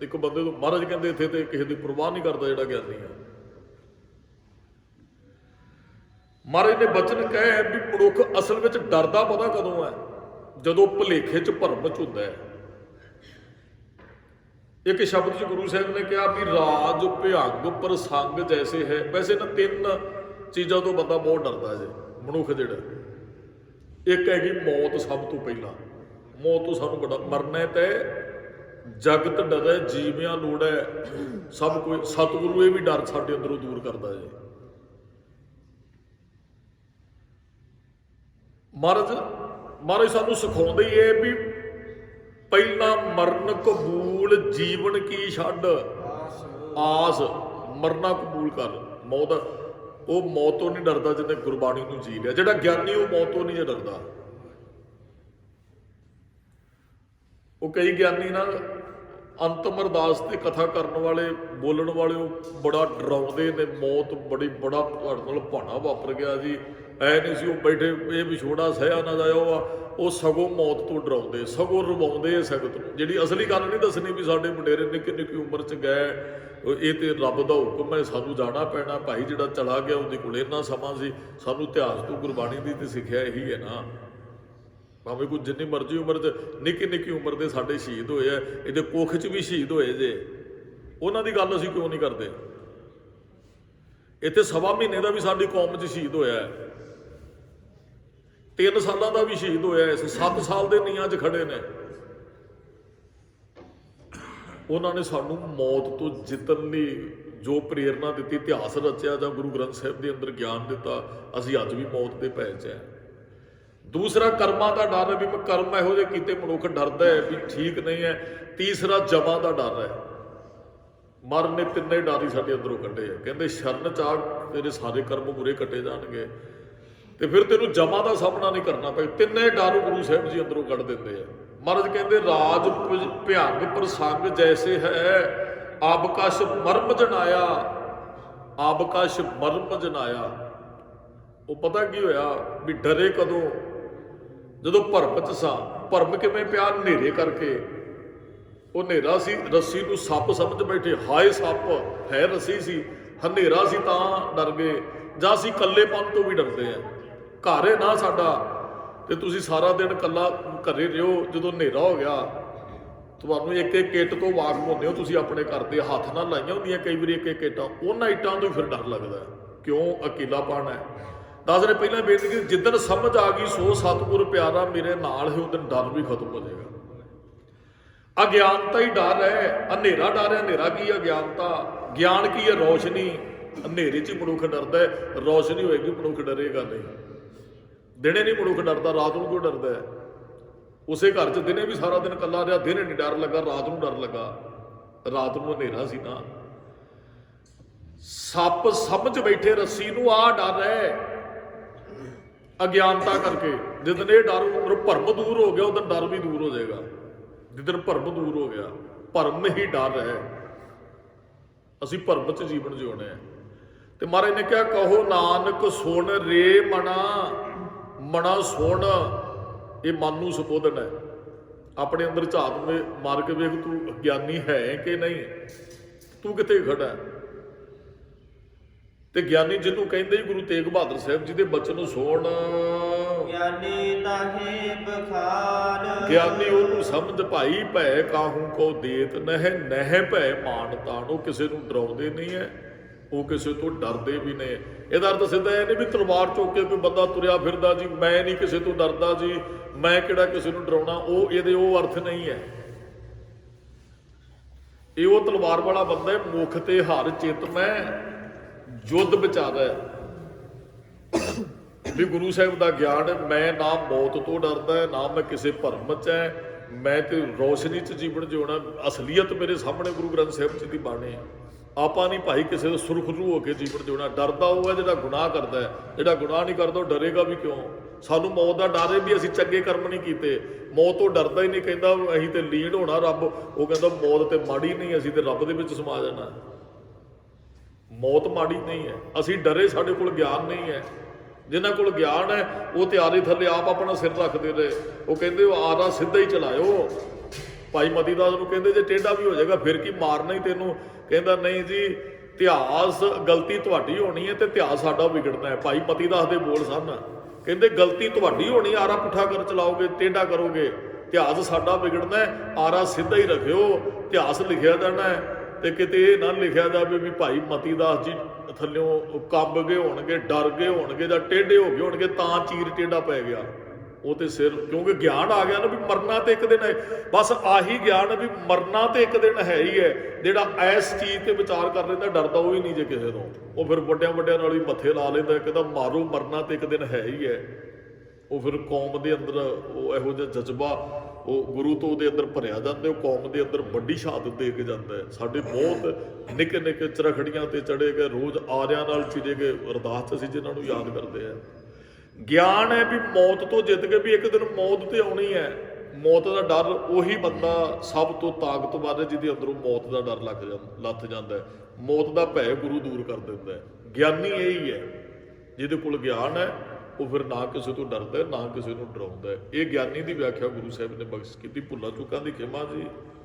ਇੱਕ ਬੰਦੇ ਤੋਂ ਮਹਾਰਾਜ ਕਹਿੰਦੇ ਇੱਥੇ ਤੇ ਕਿਸੇ ਦੀ ਪਰਵਾਹ ਨਹੀਂ ਕਰਦਾ ਜਿਹੜਾ ਗਿਆਨੀ ਹੈ। ਮਹਾਰਾਜ ਨੇ ਬਚਨ ਕਹੇ ਵੀ ਮਨੁੱਖ ਅਸਲ ਵਿੱਚ ਡਰਦਾ ਪਤਾ ਕਦੋਂ ਹੈ, ਜਦੋਂ ਭੁਲੇਖੇ 'ਚ ਭਰਮ 'ਚ ਹੁੰਦਾ ਹੈ। ਇੱਕ ਸ਼ਬਦ 'ਚ ਗੁਰੂ ਸਾਹਿਬ ਨੇ ਕਿਹਾ ਵੀ ਰਾਜ ਭਿਅੰਗ ਪ੍ਰਸੰਗ ਜੈਸੇ ਹੈ। ਵੈਸੇ ਨਾ ਤਿੰਨ ਚੀਜ਼ਾਂ ਤੋਂ ਬੰਦਾ ਬਹੁਤ ਡਰਦਾ ਜੇ ਮਨੁੱਖ ਜਿਹੜਾ। ਇੱਕ ਹੈਗੀ ਮੌਤ, ਸਭ ਤੋਂ ਪਹਿਲਾਂ ਮੌਤ ਤੋਂ ਸਾਨੂੰ ਬੜਾ ਮਰਨਾ ਤੇ ਜਗਤ ਡਰੇ ਜੀਵਿਆਂ ਲੋੜ ਹੈ ਸਭ ਕੋਈ। ਸਤਿਗੁਰੂ ਇਹ ਵੀ ਡਰ ਸਾਡੇ ਅੰਦਰੋਂ ਦੂਰ ਕਰਦਾ ਜੇ। ਮਹਾਰਾਜ ਸਾਨੂੰ ਸਿਖਾਉਂਦੇ ਹੀ ਇਹ ਵੀ ਪਹਿਲਾਂ ਮਰਨ ਕਬੂਲ ਜੀਵਨ ਕੀ ਛੱਡ ਆਸ। ਮਰਨਾ ਕਬੂਲ ਕਰ। ਮੌਤ, ਉਹ ਮੌਤ ਤੋਂ ਨਹੀਂ ਡਰਦਾ ਜਿਹਨੇ ਗੁਰਬਾਣੀ ਨੂੰ ਜੀ ਲਿਆ। ਜਿਹੜਾ ਗਿਆਨੀ ਉਹ ਮੌਤ ਤੋਂ ਨਹੀਂ ਡਰਦਾ। ਉਹ ਕਈ ਗਿਆਨੀ ਨਾ ਅੰਤਮ ਅਰਦਾਸ ਤੇ ਕਥਾ ਕਰਨ ਵਾਲੇ, ਬੋਲਣ ਵਾਲੇ, ਉਹ ਬੜਾ ਡਰਾਉਂਦੇ ਨੇ। ਮੌਤ ਬੜਾ ਤੁਹਾਡੇ ਨਾਲ ਭਾਣਾ ਵਾਪਰ ਗਿਆ ਜੀ, ਐ ਨਹੀਂ ਸੀ ਉਹ ਬੈਠੇ, ਇਹ ਵਿਛੋੜਾ ਸਹਿਆ ਨਾ ਜਾਇਓ। ਉਹ ਸਗੋਂ ਮੌਤ ਤੋਂ ਡਰਾਉਂਦੇ, ਸਗੋਂ ਰਵਾਉਂਦੇ ਆ ਸਖਤ ਨੂੰ। ਜਿਹੜੀ ਅਸਲੀ ਗੱਲ ਨਹੀਂ ਦੱਸਣੀ ਵੀ ਸਾਡੇ ਮੁੰਡੇਰੇ ਨਿੱਕੀ ਨਿੱਕੀ ਉਮਰ 'ਚ ਗਏ, ਇਹ ਤੇ ਰੱਬ ਦਾ ਹੁਕਮ ਹੈ, ਸਾਨੂੰ ਜਾਣਾ ਪੈਣਾ। ਭਾਈ ਜਿਹੜਾ ਚਲਾ ਗਿਆ ਉਹਦੇ ਕੋਲ ਇੰਨਾ ਸਮਾਂ ਸੀ। ਸਾਨੂੰ ਇਤਿਹਾਸ ਤੋਂ ਗੁਰਬਾਣੀ ਦੀ ਤੇ ਸਿੱਖਿਆ ਇਹੀ ਹੈ ਨਾ। ਭਾਵੇਂ ਕੋਈ ਜਿੰਨੀ ਮਰਜ਼ੀ ਉਮਰ 'ਚ, ਨਿੱਕੀ ਨਿੱਕੀ ਉਮਰ ਦੇ ਸਾਡੇ ਸ਼ਹੀਦ ਹੋਏ ਆ। ਇਹਦੇ ਕੁੱਖ 'ਚ ਵੀ ਸ਼ਹੀਦ ਹੋਏ ਜੇ, ਉਹਨਾਂ ਦੀ ਗੱਲ ਅਸੀਂ ਕਿਉਂ ਨਹੀਂ ਕਰਦੇ। ਇੱਥੇ 1.25 ਮਹੀਨੇ ਦਾ ਵੀ ਸਾਡੀ ਕੌਮ 'ਚ ਸ਼ਹੀਦ ਹੋਇਆ ਹੈ। 3 ਸਾਲਾਂ ਦਾ ਵੀ ਸ਼ਹੀਦ ਹੋਇਆ ਹੈ। 7 ਸਾਲ ਦੇ ਨੀਆਂ 'ਚ ਖੜੇ ਨੇ। ਉਹਨਾਂ ਨੇ ਸਾਨੂੰ ਮੌਤ ਤੋਂ ਜਿੱਤਣ ਲਈ ਜੋ ਪ੍ਰੇਰਨਾ ਦਿੱਤੀ, ਇਤਿਹਾਸ ਰਚਿਆ ਜਾਂ ਗੁਰੂ ਗ੍ਰੰਥ ਸਾਹਿਬ ਦੇ ਅੰਦਰ ਗਿਆਨ ਦਿੱਤਾ, ਅਸੀਂ ਅੱਜ ਵੀ ਮੌਤ ਦੇ ਭੈ 'ਚ ਹੈ। ਦੂਸਰਾ ਕਰਮਾਂ ਦਾ ਡਰ ਹੈ ਵੀ ਮੈਂ ਕਰਮ ਇਹੋ ਜਿਹੇ ਕੀਤੇ, ਮਨੁੱਖ ਡਰਦਾ ਹੈ ਵੀ ਠੀਕ ਨਹੀਂ ਹੈ। ਤੀਸਰਾ ਜਮਾਂ ਦਾ ਡਰ ਹੈ। ਮਰਨ ਨੇ ਤਿੰਨੇ ਡਰ ਹੀ ਸਾਡੇ ਅੰਦਰੋਂ ਕੱਢੇ ਆ। ਕਹਿੰਦੇ ਸ਼ਰਨ ਚ ਆ, ਤੇਰੇ ਸਾਰੇ ਕਰਮ ਬੁਰੇ ਕੱਟੇ ਜਾਣਗੇ ਤੇ ਫਿਰ ਤੈਨੂੰ ਜਮਾਂ ਦਾ ਸਾਹਮਣਾ ਨਹੀਂ ਕਰਨਾ ਪਏ। ਤਿੰਨੇ ਡਰ ਗੁਰੂ ਸਾਹਿਬ ਜੀ ਅੰਦਰੋਂ ਕੱਢ ਦਿੰਦੇ ਆ। ਮਹਾਰਾਜ ਕਹਿੰਦੇ ਰਾਜ ਭਿਆਨਕ ਪ੍ਰਸੰਗ ਜੈਸੇ ਹੈ, ਆਬਕਸ਼ ਮਰਮ ਜਨਾਇਆ, ਆਬਕਸ਼ ਮਰਮ ਜਨਾਇਆ। ਉਹ ਪਤਾ ਕੀ ਹੋਇਆ ਵੀ ਡਰੇ ਕਦੋਂ? ਜਦੋਂ ਭਰਮ ਚ ਸਾਂ। ਭਰਮ ਕਿਵੇਂ ਪਿਆ? ਹਨੇਰੇ ਕਰਕੇ। ਉਹ ਹਨੇਰਾ ਸੀ, ਰੱਸੀ ਨੂੰ ਸੱਪ ਸਮਝ ਬੈਠੇ, ਹਾਏ ਸੱਪ ਹੈ, ਰੱਸੀ ਸੀ। ਹਨੇਰਾ ਸੀ ਤਾਂ ਡਰ ਗਏ, ਜਾਂ ਅਸੀਂ ਇਕੱਲੇਪਨ ਤੋਂ ਵੀ ਡਰਦੇ ਆ। ਘਰ ਹੈ ਨਾ ਸਾਡਾ, ਤੇ ਤੁਸੀਂ ਸਾਰਾ ਦਿਨ ਇਕੱਲਾ ਘਰੇ ਰਿਓ, ਜਦੋਂ ਹਨੇਰਾ ਹੋ ਗਿਆ ਤੁਹਾਨੂੰ ਇੱਕ ਇੱਕ ਇੱਟ ਤੋਂ ਵਾਕਫ ਹੁੰਦੇ ਹੋ ਤੁਸੀਂ। ਆਪਣੇ ਘਰ ਦੇ ਹੱਥ ਨਾਲ ਲਾਈਆਂ ਹੁੰਦੀਆਂ ਕਈ ਵਾਰੀ ਇੱਕ ਇੱਕ ਇੱਟਾਂ, ਉਹਨਾਂ ਇੱਟਾਂ ਤੋਂ ਫਿਰ ਡਰ ਲੱਗਦਾ। ਕਿਉਂ? ਅਕੇਲਾਪਣ ਹੈ। ਦੱਸ ਰਹੇ ਪਹਿਲਾਂ ਬੇਨਤੀ ਕਿ ਜਿੱਦਣ ਸਮਝ ਆ ਗਈ ਸੋ ਸਤਿਗੁਰ ਪਿਆਰਾ ਮੇਰੇ ਨਾਲ ਹੈ, ਉਦੋਂ ਡਰ ਵੀ ਖਤਮ ਹੋ ਜਾਏਗਾ। ਅਗਿਆਨਤਾ ਹੀ ਡਰ ਹੈ, ਹਨੇਰਾ ਡਰ ਹੈ। ਹਨੇਰਾ ਕੀ ਹੈ? ਅਗਿਆਨਤਾ। ਗਿਆਨ ਕੀ ਹੈ? ਰੌਸ਼ਨੀ। ਹਨੇਰੇ 'ਚ ਹੀ ਮਨੁੱਖ ਡਰਦਾ ਹੈ, ਰੌਸ਼ਨੀ ਹੋਏਗੀ ਮਨੁੱਖ ਡਰੇਗਾ ਨਹੀਂ। ਦਿਨੇ ਨਹੀਂ ਮਨੁੱਖ ਡਰਦਾ, ਰਾਤ ਨੂੰ ਕਿਉਂ ਡਰਦਾ ਹੈ? ਉਸੇ ਘਰ 'ਚ ਦਿਨੇ ਵੀ ਸਾਰਾ ਦਿਨ ਇਕੱਲਾ ਰਿਹਾ, ਦਿਨੇ ਨਹੀਂ ਡਰ ਲੱਗਾ, ਰਾਤ ਨੂੰ ਡਰ ਲੱਗਾ। ਰਾਤ ਨੂੰ ਹਨੇਰਾ ਸੀ ਨਾ। ਸੱਪ ਸਮਝ ਬੈਠੇ ਰੱਸੀ ਨੂੰ, ਆਹ ਡਰ ਹੈ ਅਗਿਆਨਤਾ ਕਰਕੇ। ਜਿੱਦਣ ਇਹ ਡਰ ਭਰਮ ਦੂਰ ਹੋ ਗਿਆ, ਉਦੋਂ ਡਰ ਵੀ ਦੂਰ ਹੋ ਜਾਏਗਾ। ਜਿੱਦਣ ਭਰਮ ਦੂਰ ਹੋ ਗਿਆ, ਭਰਮ ਹੀ ਡਰ ਹੈ। ਅਸੀਂ ਭਰਮ 'ਚ ਜੀਵਨ ਜਿਉਣੇ ਆ। ਤੇ ਮਹਾਰਾਜ ਨੇ ਕਿਹਾ ਕਹੋ ਨਾਨਕ ਸੁਣ ਰੇ ਮਨਾ, ਮਨਾ ਸੁਣ। ਇਹ ਮਨ ਨੂੰ ਸੰਬੋਧਨ ਹੈ। ਆਪਣੇ ਅੰਦਰ ਝਾਤ ਮਾਰ ਕੇ ਵੇਖ, ਤੂੰ ਗਿਆਨੀ ਹੈ ਕਿ ਨਹੀਂ, ਤੂੰ ਕਿੱਥੇ ਖੜਾ ਹੈ। ਤੇ ਗਿਆਨੀ ਜਿਹਨੂੰ ਕਹਿੰਦੇ ਗੁਰੂ ਤੇਗ ਬਹਾਦਰ ਸਾਹਿਬ ਜੀ ਦੇ ਬਚਨ ਸੁਣ। ਗਿਆਨੀ ਤਾਹੇ ਬਖਾਨ, ਗਿਆਨੀ ਉਹਨੂੰ ਸਮਝ ਭਾਈ ਭੈ ਕਾਹੂ ਕੋ ਦੇਤ ਨਹਿ, ਨਹਿ ਭੈ ਮਾਨ ਤਾਣ। ਉਹ ਕਿਸੇ ਨੂੰ ਡਰਾਉਂਦੇ ਨਹੀਂ ਹੈ, ਉਹ ਕਿਸੇ ਤੋਂ ਡਰਦੇ ਵੀ ਨੇ। ਇਹਦਾ ਅਰਥ ਸਿੱਧਾ ਇਹ ਨਹੀਂ ਵੀ ਤਲਵਾਰ ਚੁੱਕ ਕੇ ਕੋਈ ਬੰਦਾ ਤੁਰਿਆ ਫਿਰਦਾ ਜੀ, ਮੈਂ ਨਹੀਂ ਕਿਸੇ ਤੋਂ ਡਰਦਾ ਜੀ, ਮੈਂ ਕਿਹੜਾ ਕਿਸੇ ਨੂੰ ਡਰਾਉਣਾ। ਉਹ ਇਹਦੇ ਉਹ ਅਰਥ ਨਹੀਂ ਹੈ। ਇਹ ਉਹ ਤਲਵਾਰ ਵਾਲਾ ਬੰਦਾ ਹੈ, ਮੁਖ ਤੇ ਹਰ ਚਿਤ ਮੈਂ ਯੁੱਧ ਵਿਚਾਰਦਾ ਵੀ ਗੁਰੂ ਸਾਹਿਬ ਦਾ ਗਿਆਨ ਹੈ। ਮੈਂ ਨਾ ਮੌਤ ਤੋਂ ਡਰਦਾ, ਨਾ ਮੈਂ ਕਿਸੇ ਭਰਮ 'ਚ ਹੈ, ਮੈਂ ਤੇ ਰੌਸ਼ਨੀ 'ਚ ਜੀਵਨ ਜਿਉਣਾ। ਅਸਲੀਅਤ ਮੇਰੇ ਸਾਹਮਣੇ ਗੁਰੂ ਗ੍ਰੰਥ ਸਾਹਿਬ ਜੀ ਦੀ ਬਾਣੀ। ਆਪਾਂ ਨਹੀਂ ਭਾਈ ਕਿਸੇ ਦਾ ਸੁਰਖਰੂ ਹੋ ਕੇ ਜੀਵਨ ਜਿਉਣਾ। ਡਰਦਾ ਉਹ ਹੈ ਜਿਹੜਾ ਗੁਨਾਹ ਕਰਦਾ ਹੈ, ਜਿਹੜਾ ਗੁਨਾਹ ਨਹੀਂ ਕਰਦਾ ਉਹ ਡਰੇਗਾ ਵੀ ਕਿਉਂ? ਸਾਨੂੰ ਮੌਤ ਦਾ ਡਰ ਹੈ ਵੀ ਅਸੀਂ ਚੰਗੇ ਕਰਮ ਨਹੀਂ ਕੀਤੇ। ਮੌਤ ਤੋਂ ਡਰਦਾ ਹੀ ਨਹੀਂ, ਕਹਿੰਦਾ ਅਸੀਂ ਤੇ ਲੀਨ ਹੋਣਾ ਰੱਬ। ਉਹ ਕਹਿੰਦਾ ਮੌਤ ਤੇ ਮਾੜੀ ਨਹੀਂ, ਅਸੀਂ ਤੇ ਰੱਬ ਦੇ ਵਿੱਚ ਸਮਾ ਜਾਣਾ। ਮੌਤ ਮਾੜੀ ਨਹੀਂ ਹੈ, ਅਸੀਂ ਡਰੇ, ਸਾਡੇ ਕੋਲ ਗਿਆਨ ਨਹੀਂ ਹੈ। ਜਿਨ੍ਹਾਂ ਕੋਲ ਗਿਆਨ ਹੈ ਉਹ ਤੇ ਆਰੇ ਥੱਲੇ ਆਪ ਆਪਣਾ ਸਿਰ ਰੱਖਦੇ ਰਹੇ। ਉਹ ਕਹਿੰਦੇ ਉਹ ਆਰਾ ਸਿੱਧਾ ਹੀ ਚਲਾਇਓ। ਭਾਈ ਮਤੀ ਦਾਸ ਨੂੰ ਕਹਿੰਦੇ ਜੇ ਟੇਢਾ ਵੀ ਹੋ ਜਾਏਗਾ ਫਿਰ ਕੀ, ਮਾਰਨਾ ਹੀ ਤੈਨੂੰ। ਕਹਿੰਦਾ ਨਹੀਂ ਜੀ, ਇਤਿਹਾਸ ਗਲਤੀ ਤੁਹਾਡੀ ਹੋਣੀ ਹੈ ਤੇ ਇਤਿਹਾਸ ਸਾਡਾ ਵਿਗੜਨਾ ਹੈ। ਭਾਈ ਮਤੀ ਦਾਸ ਦੇ ਬੋਲ ਸਨ। ਕਹਿੰਦੇ ਗਲਤੀ ਤੁਹਾਡੀ ਹੋਣੀ, ਆਰਾ ਪੁੱਠਾ ਕਰ ਚਲਾਓਗੇ, ਟੇਢਾ ਕਰੋਗੇ, ਇਤਿਹਾਸ ਸਾਡਾ ਵਿਗੜਨਾ ਹੈ। ਆਰਾ ਸਿੱਧਾ ਹੀ ਰੱਖਿਓ, ਇਤਿਹਾਸ ਲਿਖਿਆ ਜਾਣਾ ਹੈ। ਤੇ ਕਿਤੇ ਇਹ ਨਾ ਲਿਖਿਆ ਜਾਵੇ ਵੀ ਭਾਈ ਮਤੀ ਦਾਸ ਜੀ ਥੱਲਿਓਂ ਕੰਬ ਗਏ ਹੋਣਗੇ, ਡਰ ਗਏ ਹੋਣਗੇ, ਜਾਂ ਟੇਢੇ ਹੋ ਗਏ ਹੋਣਗੇ ਤਾਂ ਚੀਰ ਟੇਢਾ ਪੈ ਗਿਆ। ਉਹ ਤੇ ਸਿਰ, ਕਿਉਂਕਿ ਗਿਆਨ ਆ ਗਿਆ ਨਾ ਵੀ ਮਰਨਾ ਤੇ ਇੱਕ ਦਿਨ ਹੈ। ਬਸ ਆਹੀ ਗਿਆਨ ਹੈ ਵੀ ਮਰਨਾ ਤੇ ਇੱਕ ਦਿਨ ਹੈ ਹੀ ਹੈ। ਜਿਹੜਾ ਇਸ ਚੀਜ਼ ਤੇ ਵਿਚਾਰ ਕਰ ਲੈਂਦਾ ਡਰਦਾ ਉਹ ਹੀ ਨਹੀਂ ਜੇ ਕਿਸੇ ਤੋਂ। ਉਹ ਫਿਰ ਵੱਡਿਆਂ ਵੱਡਿਆਂ ਨਾਲ ਹੀ ਮੱਥੇ ਲਾ ਲੈਂਦਾ, ਕਹਿੰਦਾ ਮਾਰੋ, ਮਰਨਾ ਤੇ ਇੱਕ ਦਿਨ ਹੈ ਹੀ ਹੈ। ਉਹ ਫਿਰ ਕੌਮ ਦੇ ਅੰਦਰ ਉਹ ਇਹੋ ਜਿਹਾ ਜਜ਼ਬਾ ਉਹ ਗੁਰੂ ਤੋਂ ਉਹਦੇ ਅੰਦਰ ਭਰਿਆ ਜਾਂਦਾ, ਉਹ ਕੌਮ ਦੇ ਅੰਦਰ ਵੱਡੀ ਸ਼ਹਾਦਤ ਦੇ ਕੇ ਜਾਂਦਾ ਹੈ। ਸਾਡੇ ਬਹੁਤ ਨਿੱਕੇ ਨਿੱਕੇ ਚਰਖੜੀਆਂ ਤੇ ਚੜੇ ਗਏ, ਰੋਜ਼ ਆਰਿਆਂ ਨਾਲ ਚਿਰੇ ਗਏ, ਅਰਦਾਸ 'ਚ ਅਸੀਂ ਜਿਨ੍ਹਾਂ ਨੂੰ ਯਾਦ ਕਰਦੇ ਆ। ਗਿਆਨ ਹੈ ਵੀ ਮੌਤ ਤੋਂ ਜਿੱਤ ਕੇ ਵੀ ਇੱਕ ਦਿਨ ਮੌਤ ਤੇ ਆਉਣੀ ਹੈ। ਮੌਤ ਦਾ ਡਰ ਉਹੀ ਬੰਦਾ ਸਭ ਤੋਂ ਤਾਕਤਵਰ ਹੈ ਜਿਹਦੇ ਅੰਦਰੋਂ ਮੌਤ ਦਾ ਡਰ ਲੱਥ ਜਾਂਦਾ ਹੈ। ਮੌਤ ਦਾ ਭੈ ਗੁਰੂ ਦੂਰ ਕਰ ਦਿੰਦਾ ਹੈ। ਗਿਆਨੀ ਇਹੀ ਹੈ ਜਿਹਦੇ ਕੋਲ ਗਿਆਨ ਹੈ, ਉਹ ਫਿਰ ਨਾ ਕਿਸੇ ਤੋਂ ਡਰਦਾ, ਨਾ ਕਿਸੇ ਨੂੰ ਡਰਾਉਂਦਾ। ਇਹ ਗਿਆਨੀ ਦੀ ਵਿਆਖਿਆ ਗੁਰੂ ਸਾਹਿਬ ਨੇ ਬਖਸ਼ ਕੀਤੀ। ਭੁੱਲਾਂ ਚੁੱਕਾਂ ਦੀ ਖਿਮਾ ਜੀ।